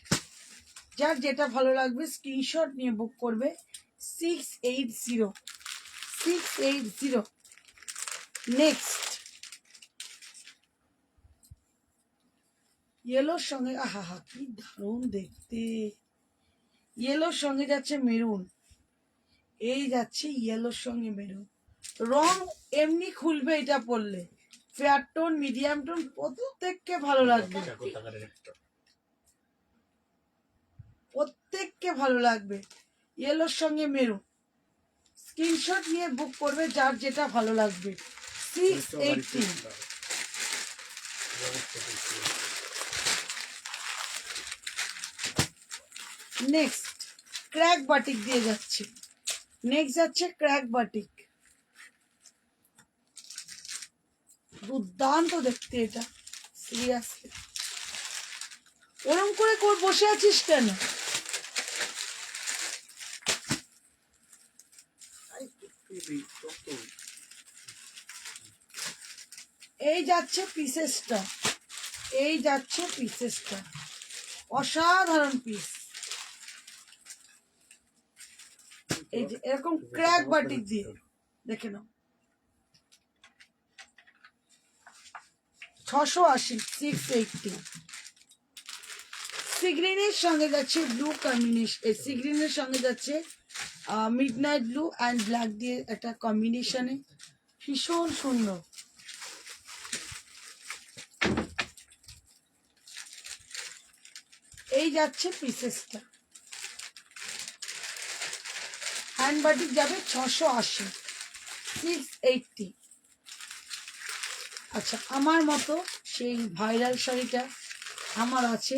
যার যেটা ভালো লাগবে স্ক্রিনশট নিয়ে বুক করবে। 680, 680। নেক্সট ইয়েলোর সঙ্গে, আহা হা কি দারুণ দেখতে, ইয়েলোর সঙ্গে যাচ্ছে মেরুন, এই যাচ্ছে ইয়েলোর সঙ্গে মেরুন, রং এমনি খুলবে এটা পরলে, ফেয়ার টোন মিডিয়াম টোন প্রত্যেককে ভালো লাগবে, প্রত্যেককে ভালো লাগবে। ইয়েলোর সঙ্গে মেরুন, স্ক্রিনশট নিয়ে বুক করবে যার যেটা ভালো লাগবে। 680। নেক্সট ক্র্যাক বাটিক দিয়ে যাচ্ছে, নেক্সট যাচ্ছে ক্র্যাক বাটিক, দুর্দান্ত দেখতে এটা, সিরিয়াসলি ওরম করে বসে আছিস কেন? এই যাচ্ছে পিসেসটা, এই যাচ্ছে পিসেসটা, অসাধারণ পিস, এই যে এরকম ক্র্যাক বাটিক দিয়ে দেখে নাও। 680, 680। সি গ্রিনের সঙ্গে যাচ্ছে ব্লু কম্বিনেশন, সি গ্রিনের সঙ্গে যাচ্ছে মিডনাইট ব্লু অ্যান্ড ব্ল্যাক দিয়ে একটা কম্বিনেশনে ভীষণ সুন্দর। এই যাচ্ছে পিসেসটা, হ্যান্ড বাটিক যাবে 680, 680। আচ্ছা, আমার মতো সেই ভাইরাল শাড়িটা আমার আছে,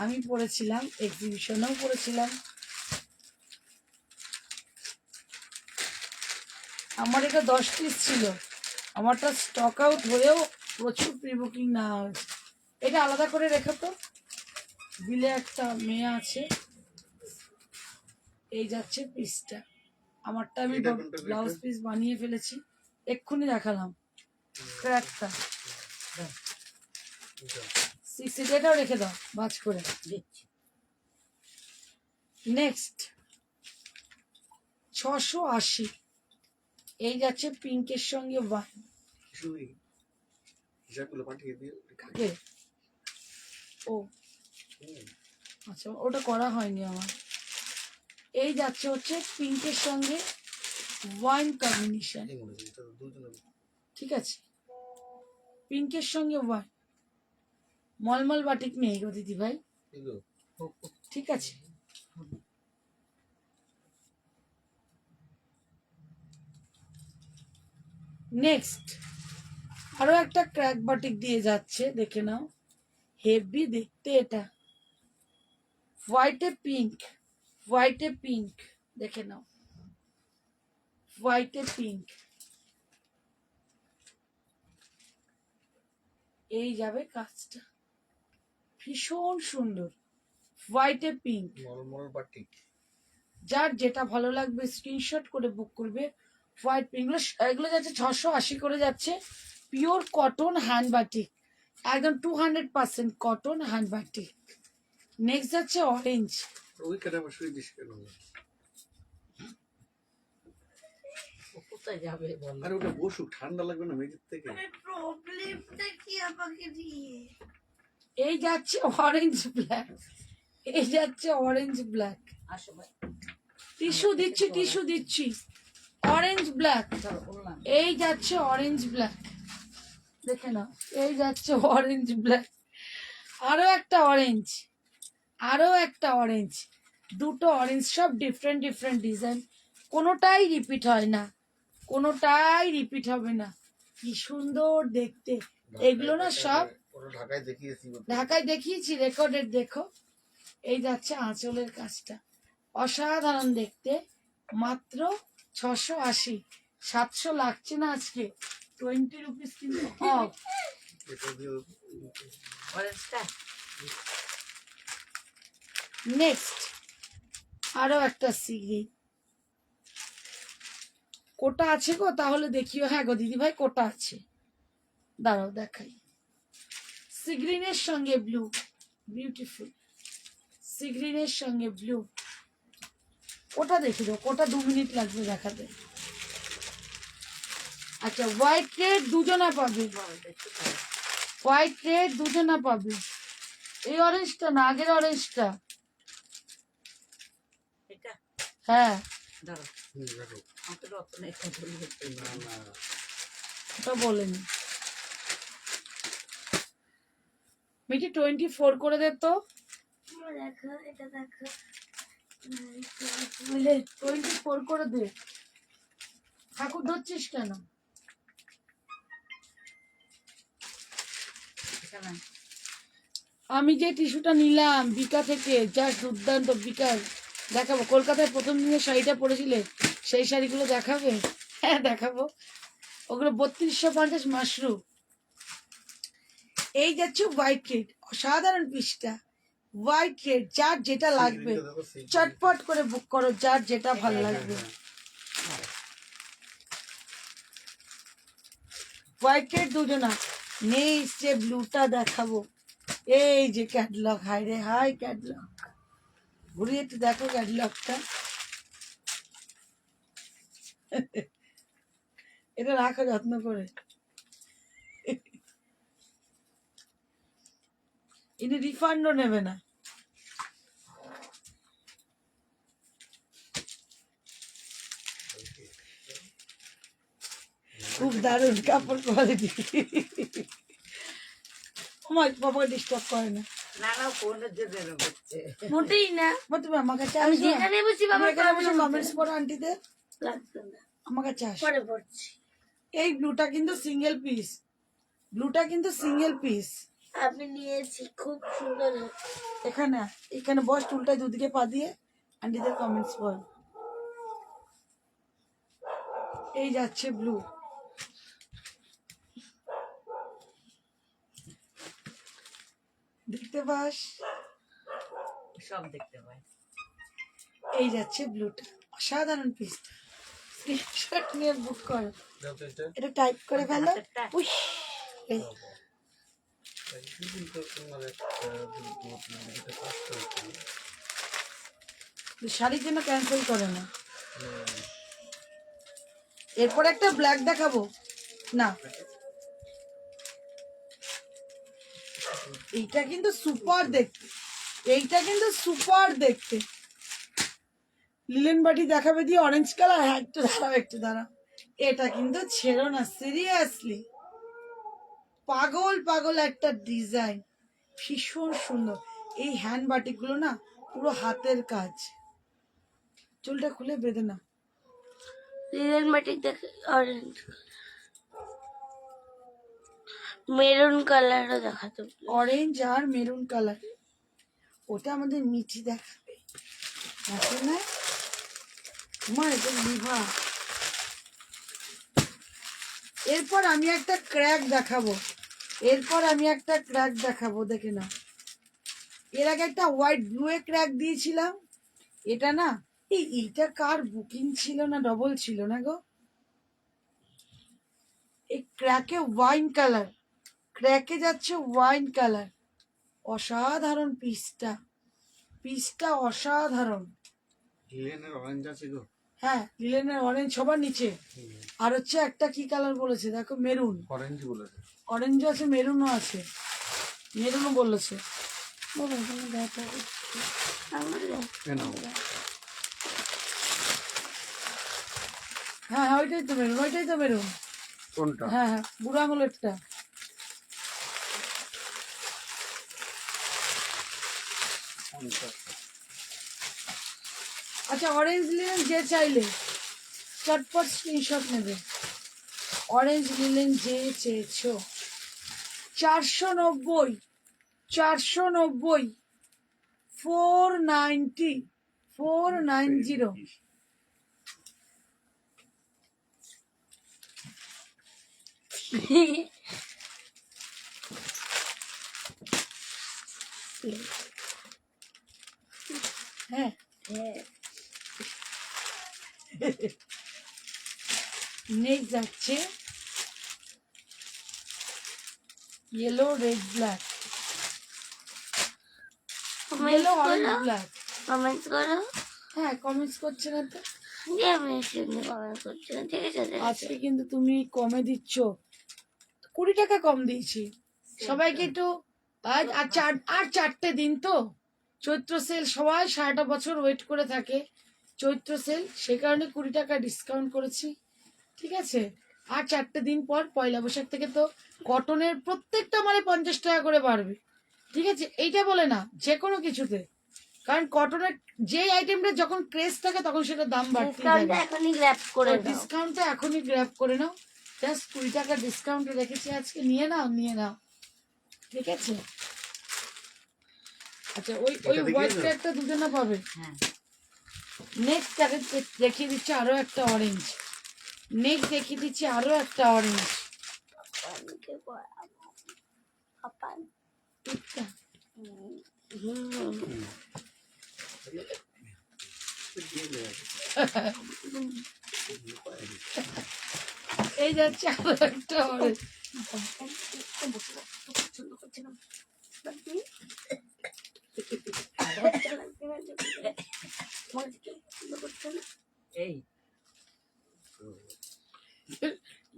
আমি পরেছিলাম, এক্সিবিশনেও পরেছিলাম। আমার এটা 10 পিস ছিল, আমারটা স্টক আউট হয়েও প্রচুর প্রি বুকিং না হয়েছে। এটা আলাদা করে রেখো তো, বিলে একটা মেয়ে আছে। এই যাচ্ছে পিসটা, আমারটা আমি এটা কোনটা ব্লাউজ পিস বানিয়ে ফেলেছি, এক্ষুনি দেখালাম। ক্র্যাকটা 680, এটাও রেখে দাও বাজ করে। দিচ্ছি। নেক্সট 680, এই যাচ্ছে পিঙ্কের সঙ্গে ওয়াইন। শুই হিসাবগুলো পাঠিয়ে দিয়ে ওকে, ও আচ্ছা, ওটা করা হয়নি আমার। এই যাচ্ছে হচ্ছে পিঙ্কের সঙ্গে ওয়াইন কম্বিনেশন, দুজনের ঠিক আছে, পিঙ্কের সঙ্গে ওয়াইন। মলমল বাটিক নেই গো দিদি ভাই, এগুলো ঠিক আছে। নেক্সট আরো একটা ক্র্যাক বাটিক দিয়ে যাচ্ছে, দেখে নাও, হেভি দেখতে এটা, হোয়াইটে পিঙ্ক, হোয়াইটে পিঙ্ক, দেখে নাও, হোয়াইটে পিঙ্ক। এই যাবে কাজটা, ভীষণ সুন্দর, হোয়াইটে পিঙ্ক। মলমল বাটিক। যার যেটা ভালো লাগবে স্ক্রিনশট করে বুক করবে। হোয়াইট পিঙ্ক, এগুলো যাচ্ছে 680 করে যাচ্ছে, পিওর কটন হ্যান্ড বাটিক, একদম 200% কটন হ্যান্ড বাটিক। নেক্সট যাচ্ছে অরেঞ্জ, ওই কেটে আবার শুয়ে দিস কেন? ও কোথায় যাবে বলো? আরে ওটা বসুক, ঠান্ডা লাগবে না মেঝের থেকে? প্রবলেমটা কি আমাকে দিয়ে? এই যাচ্ছে অরেঞ্জ ব্ল্যাক, এই যাচ্ছে অরেঞ্জ ব্ল্যাক। আসো ভাই, টিস্যু দিচ্ছি, টিস্যু দিচ্ছি, অরেঞ্জ ব্ল্যাক। চলো বললাম। এই যাচ্ছে অরেঞ্জ ব্ল্যাক, দেখে নাও, এই যাচ্ছে অরেঞ্জ ব্ল্যাক। আরো একটা অরেঞ্জ, আরো একটা অরেঞ্জ, দুটো অরেঞ্জ, সব ডিফারেন্ট ডিফারেন্ট ডিজাইন, কোনোটাই রিপিট হয় না, কোনোটাই রিপিট হবে না। কি সুন্দর দেখতে এগুলো না, সব ওরা ঢাকায় দেখিয়েছি। ঢাকায় দেখিয়েছি, রেকর্ডেড। দেখো, এই যাচ্ছে আঁচলের কাজটা, অসাধারণ দেখতে, মাত্র 680, 700 লাগছে না আজকে, 20 রুপিস কিন্তু অফ। এটা দিয়ে অরেঞ্জটা নেক্সট আরো একটা সিগ্রি, কোটা আছে গো, তাহলে দেখিও। হ্যাঁ গো দিদি ভাই, কোটা আছে, দাঁড়াও দেখাই। সিগ্রিনের সঙ্গে ব্লু, বিউটিফুল, সিগ্রিনের সঙ্গে ব্লু। ওটা দেখি দাও, কোটা 2 মিনিট লাগবে দেখাতে। আচ্ছা, হোয়াইট রেড দুজনা পাবে, একটু খারাপ। হোয়াইট রেড দুজনা পাবে। এই অরেঞ্জটা না, আগের অরেঞ্জটা, এটা হ্যাঁ ধরো, রাখো। আমাকে রতন একটা ধরবে। না না, ওটা বলেনি। মিটি 24 করে দে তো, দেখো, এটা দেখো। 24 করে দে। ঠাকুর ধরছিস কেন? এখানে আমি যে টিস্যুটা নিলাম বিকা থেকে, যা দুর্দান্ত, বিকাল দেখাবো। কলকাতায় প্রথম দিনে শাড়িটা পরেছিলে, সেই শাড়িগুলো দেখাবে? হ্যাঁ দেখাবো, ওগুলো 3250 মাশরুম। এই যাচ্ছে হোয়াইট রেড, অসাধারণ পিসটা, হোয়াইট রেড, যার যেটা লাগবে সিগ্রিনটা দেখো, সিগ্রিন। চটপট করে বুক করো, যার যেটা ভালো লাগবে। হোয়াইট রেড দুজনা নেই, যে ব্লুটা দেখাবো। এই যে ক্যাটলগ, হাই রে হাই ক্যাটলগ, ঘুরিয়ে একটু দেখো ক্যাটলগটা। এটা রাখো যত্ন করে, ইনি রিফান্ডও নেবে না। খুব দারুণ কাপড় কোয়ালিটি। আমার বাবাকে ডিস্টার্ব করে না। না না ফোনের জন্য এরকম হচ্ছে। মোটেই না। মা, তুমি আমার কাছে আমি আসবে? যেখানে বসি তুমি বাবার এখানে বসে problem কমেন্টস হচ্ছে পড়ো আন্টিদের, না। লাগবে না। আমার কাছে আস। পরে পড়ছি। এই ব্লুটা কিন্তু সিঙ্গেল পিস, ব্লুটা কিন্তু সিঙ্গেল পিস। আমি নিয়েছি, খুব সুন্দর হচ্ছে। এখানে এখানে বস, টুলটায় দুদিকে পা দিয়ে আন্টিদের কমেন্টস পড়। এই যাচ্ছে ব্লু, দেখতে পাস? সব দেখতে পাই। এই যাচ্ছে ব্লুটা, অসাধারণ পিস। স্ক্রিনশট নিয়ে বুক কর, এটা টাইপ করে ফেলো। হাতেরটা? উইশ, এই শাড়ির জন্য ক্যান্সেল করে না। এরপর একটা ব্ল্যাক দেখাবো না, এইটা কিন্তু সুপার দেখতে, এইটা কিন্তু সুপার দেখতে। লিলেন বাটি দেখাবে দিয়ে অরেঞ্জ কালার। হ্যাঁ একটু দাঁড়াও, একটু দাঁড়াও, এটা কিন্তু ছেড়ো না, সিরিয়াসলি পাগল পাগল একটা ডিজাইন, ভীষণ সুন্দর। এই হ্যান্ড বাটিক গুলো না পুরো হাতের কাজ। চুলটা খুলে বেঁধে না। লিলেন বাটিক দেখে অরেঞ্জ, মেরুন কালারও দেখাতো। অরেঞ্জ আর মেরুন কালার, ওটা আমাদের মিঠি দেখাবে, দেখো না মা, এটা লিভা। এরপর আমি একটা ক্র্যাক দেখাবো, এরপর আমি একটা ক্র্যাক দেখাবো, দেখে না। এর আগে একটা হোয়াইট ব্লু এ ক্র্যাক দিয়েছিলাম, এটা না, এইটা কার বুকিং ছিল না ডবল ছিল না গো। এই ক্র্যাকে ওয়াইন কালার, ক্র্যাকে যাচ্ছে ওয়াইন কালার, অসাধারণ পিসটা, পিসটা অসাধারণ। লিলেনের অরেঞ্জ আছে গো। হ্যাঁ লিলেনের অরেঞ্জ সবার নিচে, আর হচ্ছে একটা কি কালার বলেছে দেখো, মেরুন। অরেঞ্জ বলেছে। অরেঞ্জও আছে, মেরুনও আছে, মেরুনও বলেছে। বাবা, এখানে দেখা হচ্ছে। আমার এ নাও। হ্যাঁ হ্যাঁ ওইটাই তো মেরুন, ওইটাই তো মেরুন। কোনটা? হ্যাঁ হ্যাঁ বুড়ো আঙুলেরটা। কোনটা? আচ্ছা অরেঞ্জ লিলেন যে চাইলে চটপট স্ক্রিনশট নেবে। অরেঞ্জ লিলেন যে চেয়েছো, 490, 490, 490, 490। হ্যাঁ নেক্সট যাচ্ছে yellow red black, yellow orange black. Comments করো। হ্যাঁ কমেন্টস করছে না তো, যে আমি সেদিন কমেন্ট করছি না, ঠিক আছে? আজকে কিন্তু তুমি কমে দিচ্ছ, 20 টাকা কম দিয়েছি সবাইকে একটু। আর 4টে দিন তো চৈত্র সেল, সবাই সারাটা বছর ওয়েট করে থাকে চৈত্র সেল, সে কারণে 20 টাকা ডিসকাউন্ট করেছি, ঠিক আছে? আর 4টে দিন পর পয়লা বৈশাখ থেকে তো কটনের প্রত্যেকটা মানে 50 টাকা করে বাড়বে, ঠিক আছে? এইটা বলে না, যে কোনো কিছুতে, কারণ কটনের যে আইটেমটা যখন ক্রেজ থাকে তখন সেটা দাম বাড়তে ডিসকাউন্টটা এখনই গ্র্যাব করে দাও। ডিসকাউন্টটা এখনই গ্র্যাব করে নাও, জাস্ট 20 টাকা ডিসকাউন্ট রেখেছি আজকে, নিয়ে নাও, নিয়ে নাও, ঠিক আছে? আচ্ছা ওই ওই এটা দেখিয়ে হোয়াইট দাও। ক্র্যাকটা দুজনে পাবে। হ্যাঁ নেক্সট দেখিয়ে দিচ্ছি আরো একটা অরেঞ্জ, নেক্সট দেখিয়ে দিচ্ছি আরো একটা অরেঞ্জ। পাপানকে পড়াবো। পাপান। এটা হুম। এই যাচ্ছে আরো একটা অরেঞ্জ। পছন্দ করছে না। বাকি? আমার দিকে পছন্দ করছে না। এই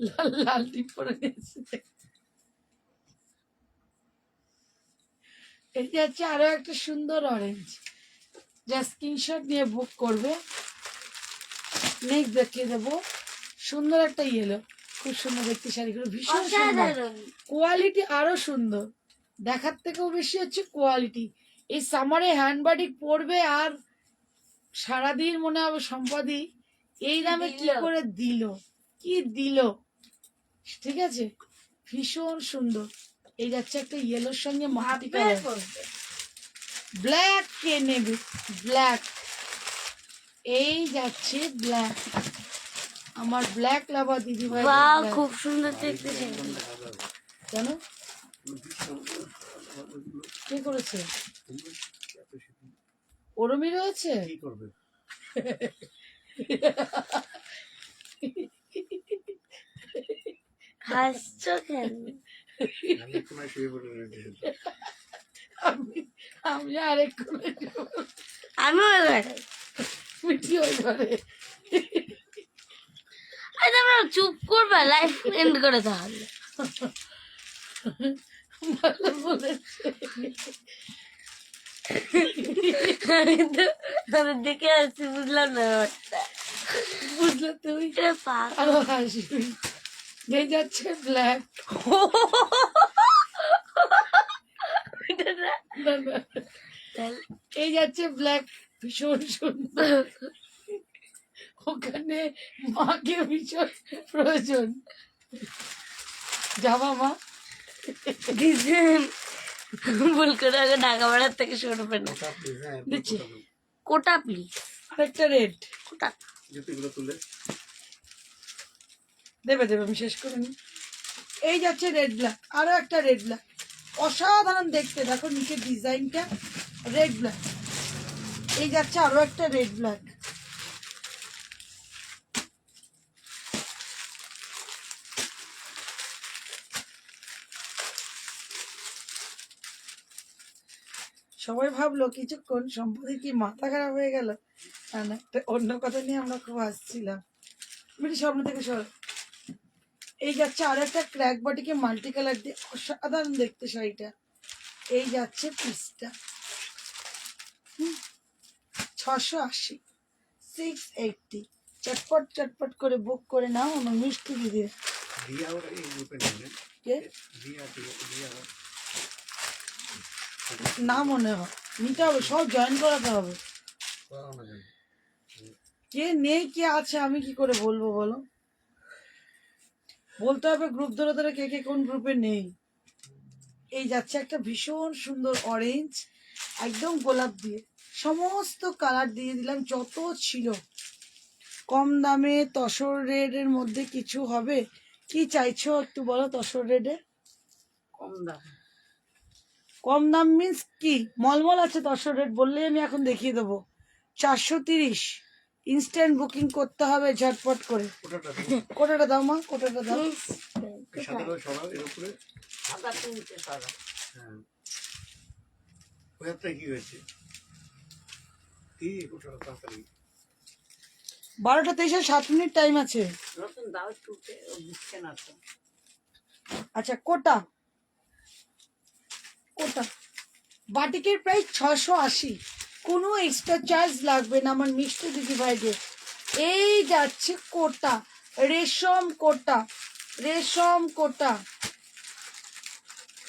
লাল লাল টিপ পরে নিয়েছে। এই যাচ্ছে আরো একটা সুন্দর অরেঞ্জ, যা স্ক্রিনশট নিয়ে বুক করবে। নেক্সট দেখিয়ে দেবো সুন্দর একটা ইয়েলো, খুব সুন্দর দেখতে শাড়িগুলো, ভীষণ সুন্দর, অসাধারণ। কোয়ালিটি আরো সুন্দর, দেখার থেকেও বেশি হচ্ছে কোয়ালিটি। এই সামারে হ্যান্ডবাডিক পরবে আর সারাদিন মনে হবে সম্পাদি এই দামে কি দিল। করে দিল, কি দিল। ঠিক আছে, ভীষণ সুন্দর। এই যাচ্ছে একটা ইয়েলোর সঙ্গে মাটি ভাববে কালার, করবে। ব্ল্যাক কে নেবে, ব্ল্যাক। এই যাচ্ছে ব্ল্যাক, আমার ব্ল্যাক লাভার দিদি ভাই। বাহ, খুব সুন্দর দেখতে শাড়ি। কেন কে করেছে, ওরমই রয়েছে। কি করবে? হাসছো কেন? আমি একটু না শুয়ে পড়ে রয়েছি। আমি আমি আরেক করে আমিও এবার মিটি ওই ঘরে। আরে তোমরা চুপ করবে, লাইফ এন্ড করে তাহলে। ভালো বলেছে। আমি তো তোদের দিকে আসছি, বুঝলাম না ব্যাপারটা। বুঝলে তুমি, এটা পাগল। আরো হাসবি। এই যাচ্ছে ব্ল্যাক, এটা না। তাহলে এই যাচ্ছে ব্ল্যাক, ভীষণ সুন্দর। ওখানে মাকে ভীষণ প্রয়োজন, যাবা মা? দিদিন ভুল করে আগে ঢাকা বেড়ার থেকে সরবে না। ওটা please, হ্যাঁ, এরপর দিচ্ছি। কোথাও দেবো। কোটা প্লিজ, আরেকটা রেড কোটা। জুতিগুলো তুলে দেবে দেবে, আমি শেষ করে নি। এই যাচ্ছে রেড ব্ল্যাক, আরো একটা রেড ব্ল্যাক, অসাধারণ দেখতে, দেখো নিচের ডিজাইনটা রেড ব্ল্যাক। এই যাচ্ছে আরো একটা রেড ব্ল্যাক। সবাই ভাবলো কিছুক্ষণ সম্পত্তি কি মাথা খারাপ হয়ে গেল, না না, একটা অন্য কথা নিয়ে আমরা খুব হাসছিলাম। মিটি স্বপ্ন থেকে সর। এই যাচ্ছে আরো একটা ক্র্যাক বাটিকে মাল্টি কালার দিয়ে, অসাধারণ দেখতে শাড়িটা। এই যাচ্ছে পিসটা 680, 680। চটপট চটপট করে বুক করে নাও, আমার মিষ্টি দিদি। দিয়া ওরা এই গ্রুপে নেবে। কে দিয়া দিয়া না মনে হয় নিতে হবে, সব জয়েন করাতে হবে। করাও না জানি। কে নেই কে আছে আমি কি করে বলবো বলো, বলতে হবে গ্রুপ ধরে ধরে কে কে কোন গ্রুপে নেই। এই যাচ্ছে একটা ভীষণ সুন্দর অরেঞ্জ, একদম গোলাপ দিয়ে, সমস্ত কালার দিয়ে দিলাম যত ছিল। কম দামে তসর রেডের মধ্যে কিছু হবে, কি চাইছো একটু বলো। তসর রেডে কম দাম। কম দাম মিন্স কি, মলমল আছে তসর রেড বললেই আমি এখন দেখিয়ে দেবো। 430, ইনস্ট্যান্ট বুকিং করতে হবে ঝটপট করে। ওটাটা কোটাটা দাও মা, কোটাটা দাও। সাদাটা সরাও এর উপরে। সাদা তিনটে সাদা। হ্যাঁ, ওই হাতটা কি হয়েছে? কি ওটা তাড়াতাড়ি 12টা 23 টাইম আছে। নতুন দাও টুটে দিচ্ছে না তো। আচ্ছা কোটা, কোটা বাটিকের প্রাইস 680, কোনো এক্সট্রা চার্জ লাগবে না আমার মিষ্টি দিদি ভাইদের। এই যাচ্ছে কোটা, রেশম কোটা, রেশম কোটা।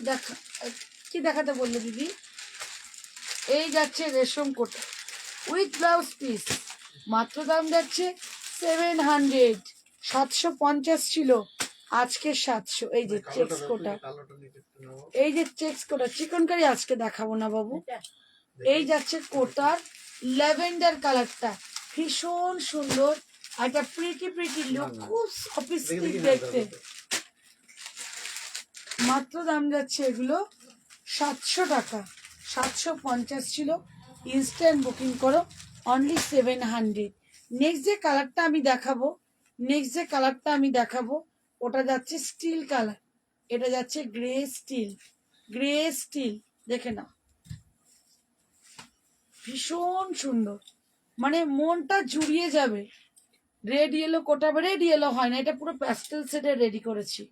দেখা, কি দেখাতে বললে দিদি? এই যাচ্ছে রেশম কোটা উইথ ব্লাউজ পিস, মাত্র দাম যাচ্ছে 700, 750 ছিল, আজকে 700। এই যে চেক্স কোটা, কালোটা নিচে একটু নাও। এই যে চেক্স কোটা চিকন কারি আজকে দেখাবো না বাবু। এটা এই যাচ্ছে কোটার ল্যাভেন্ডার কালারটা, ভীষণ সুন্দর, আর একটা প্রিটি প্রিটি লুক, খুব সফিস্টিক দেখি দেখতে। মাত্র দাম যাচ্ছে এগুলো 700 টাকা, 750 ছিল, ইনস্ট্যান্ট বুকিং করো, অনলি 700। নেক্সট যে কালারটা আমি দেখাবো, নেক্সট যে কালারটা আমি দেখাবো ওটা যাচ্ছে স্টিল কালার, এটা যাচ্ছে গ্রে স্টিল, গ্রে স্টিল, দেখে নাও, ভীষণ সুন্দর, মানে মনটা জুড়িয়ে যাবে। রেড ইয়েলো কোটা, রেড ইয়েলো হয় না, এটা পুরো প্যাস্টেল সেটে রেডি করেছি,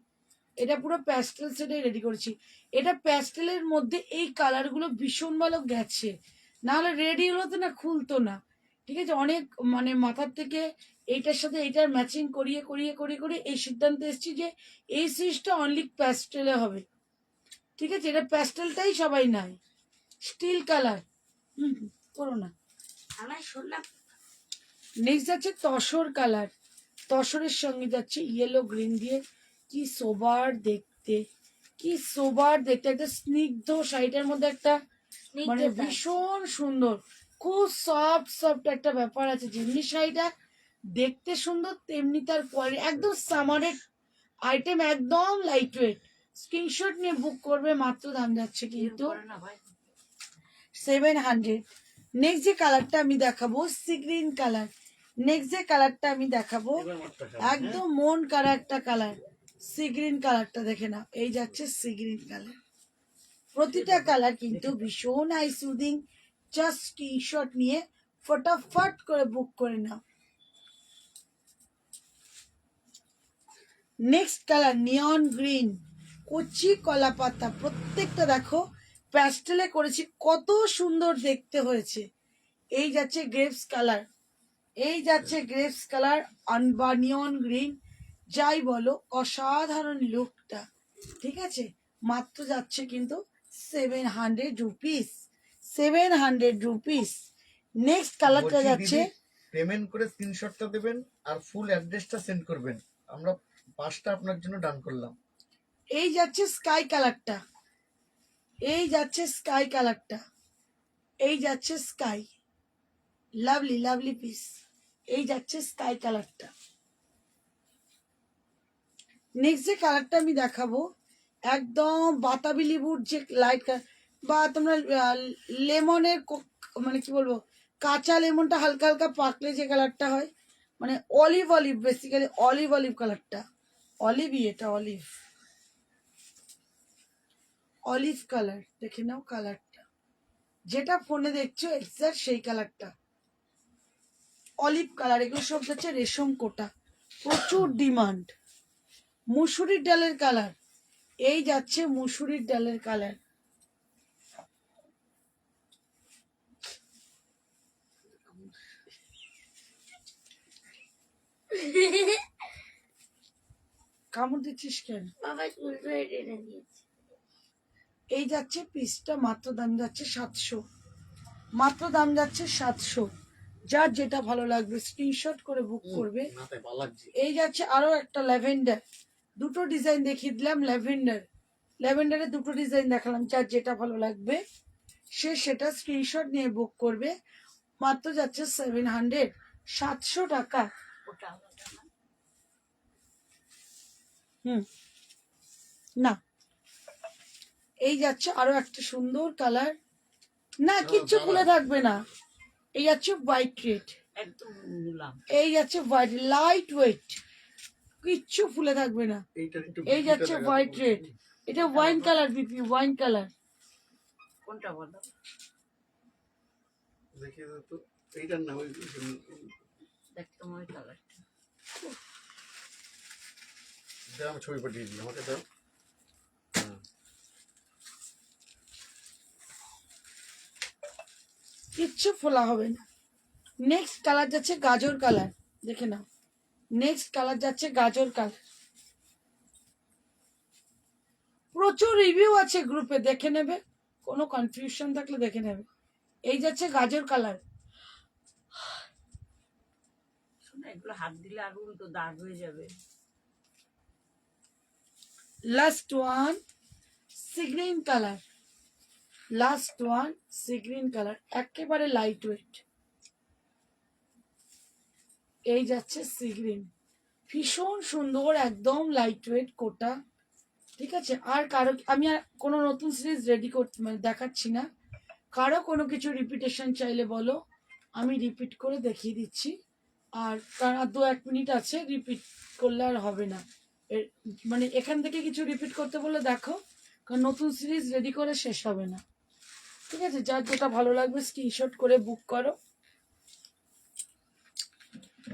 এটা পুরো প্যাস্টেল সেটে রেডি করেছি। এটা প্যাস্টেলের মধ্যে এই কালারগুলো ভীষণ ভালো গেছে, নাহলে রেড ইয়েলোতে না খুলতো না। ঠিক আছে, অনেক মানে মাথার থেকে এইটার সাথে এইটার ম্যাচিং করিয়ে করিয়ে করিয়ে করিয়ে এই সিদ্ধান্তে এসেছি যে এই সিরিজটা অনলি প্যাস্টেলে হবে। ঠিক আছে, এটা প্যাস্টেলটাই সবাই নাই, স্টিল কালার। করো না। আমার সোনা নেক্সট যাচ্ছে তসর কালার, তসরের সঙ্গে যাচ্ছে ইয়েলো গ্রিন দিয়ে। কি সোবার দেখতে, কি সোবার দেখতে, একটা স্নিগ্ধ শাড়িটার মধ্যে একটা মানে স্নিগ্ধতা। ভীষণ সুন্দর, খুব সফট সফট একটা ব্যাপার আছে। যেমনি শাড়িটা দেখতে সুন্দর তেমনি তার কোয়ালিটি, একদম সামারের আইটেম, একদম লাইট ওয়েট। স্ক্রিনশট নিয়ে বুক করবে, মাত্র দাম যাচ্ছে কিন্তু করে না ভাই 700। নেক্সট যে কালারটা আমি দেখাবো সি গ্রিন কালার। নেক্সট যে কালারটা আমি দেখাবো এবার মাত্র একদম মন কারা একটা কালার, সি গ্রিন কালারটা দেখে নাও। এই যাচ্ছে সি গ্রিন কালার, প্রতিটা কালার কিন্তু ভীষণ আই সুদিং। জাস্ট স্ক্রিনশট নিয়ে ফটাফট করে বুক করে নাও। নেক্সট কালার নিয়ন গ্রিন, কচি কলা পাতা। প্রত্যেকটা দেখো প্যাস্টেলে করেছি, কত সুন্দর দেখতে হয়েছে। এই যাচ্ছে গ্রেপস কালার, এই যাচ্ছে গ্রেপস কালার বা নিয়ন গ্রিন, যাই বলো অসাধারণ লুকটা। ঠিক আছে, মাত্র যাচ্ছে কিন্তু 700 রুপিস, 700 রুপিস। নেক্সট কালারটা যাচ্ছে পেমেন্ট করে স্ক্রিনশটটা দেবেন আর ফুল অ্যাড্রেসটা সেন্ড করবেন, আমরা 5টা আপনার জন্য ডান করলাম। এই যাচ্ছে স্কাই কালারটা, এই যাচ্ছে স্কাই কালারটা, এই যাচ্ছে স্কাই, লাভলি লাভলি পিস। এই যাচ্ছে স্কাই কালারটা। নেক্সট যে কালারটা আমি দেখাবো একদম বাতাবি লেবুর যে লাইট কালার, বা তোমরা লেমনের মানে কি বলবো, কাঁচা লেমনটা হালকা হালকা পাকলে যে কালারটা হয়, মানে olive olive, basically olive olive কালারটা, অলিভই এটা, অলিভ অলিভ কালার। দেখে নাও কালারটা, যেটা ফোনে দেখছো এক্সাক্ট সেই কালারটা, অলিভ কালার। এগুলো সব হচ্ছে রেশম কোটা, প্রচুর ডিমান্ড। মুসুরির ডালের কালার, এই যাচ্ছে মুসুরির ডালের কালার। কামড় দিচ্ছিস কেন? বাবা উল্টো টেনে দিয়েছে। এই যাচ্ছে পিসটা, মাত্র দাম যাচ্ছে 700, মাত্র দাম যাচ্ছে 700। যার যেটা ভালো লাগবে স্ক্রিনশট করে বুক করবে। মাথায় ভালো লাগছে। এই যাচ্ছে আরো একটা ল্যাভেন্ডার, দুটো ডিজাইন দেখিয়ে দিলাম ল্যাভেন্ডার, ল্যাভেন্ডারে দুটো ডিজাইন দেখালাম। যার যেটা ভালো লাগবে সে সেটা স্ক্রিনশট নিয়ে বুক করবে। মাত্র যাচ্ছে 700, 700 টাকা। ওটা আলাদা না। না, এই যাচ্ছে আরো একটা সুন্দর কালার, না কিচ্ছু খুলে থাকবে না। এই যাচ্ছে হোয়াইট রেড, একদম নিলাম এই যাচ্ছে হোয়াইট লাইট ওয়েট, কিচ্ছু ফুলে থাকবে না। এইটার একটু এই যাচ্ছে হোয়াইট রেড, এটা wine colour, BP wine colour. কোনটা বলো দেখিয়ে দাও তো, এইটার না ওই দেখতে ওই কালারটা দাও, আমি ছবি পাঠিয়ে দিই, আমাকে দাও। কিচ্ছু ফোলা হবে না। নেক্সট কালার যাচ্ছে গাজর কালার, দেখে নাও। নেক্সট কালার যাচ্ছে গাজর কালার, প্রচুর রিভিউ আছে গ্রুপে, দেখে নেবে, কোনো কনফিউশন থাকলে দেখে নেবে। এই যাচ্ছে গাজর কালার। শোনো এগুলো হাত দিলে আর উল্টো দাগ হয়ে যাবে। Last one sea green colour, last one sea green colour, একেবারে লাইট ওয়েট। এই যাচ্ছে সি গ্রিন, ভীষণ সুন্দর, একদম লাইট ওয়েট কোটা। ঠিক আছে, আর কারো আমি আর কোনো নতুন সিরিজ রেডি করতে মানে দেখাচ্ছি না। কারো কোনো কিছু রিপিটেশন চাইলে বলো, আমি রিপিট করে দেখিয়ে দিচ্ছি। আর কারণ আর 2-1 মিনিট আছে, রিপিট করলে আর হবে না। মানে এখান থেকে কিছু রিপিট করতে বললে দেখো, কারণ নতুন সিরিজ রেডি করে শেষ হবে না। ঠিক আছে, যার যেটা ভালো লাগবে স্ক্রিনশট করে বুক করো।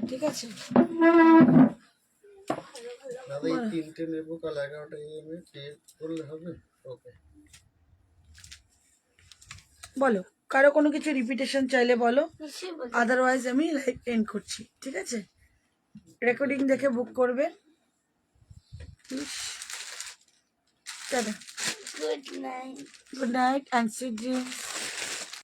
ঠিক আছে, দাদা এই 3টে নেবো, কাল 11টা AM পে করলে হবে? ওকে, বলো কারো কোনো কিছু রিপিটেশন চাইলে বলো, নিশ্চয়ই বলতে আদারওয়াইজ আমি লাইভ এন্ড করছি। ঠিক আছে, রেকর্ডিং দেখে বুক করবেন। Tata, good night. Good night and sweet dreams.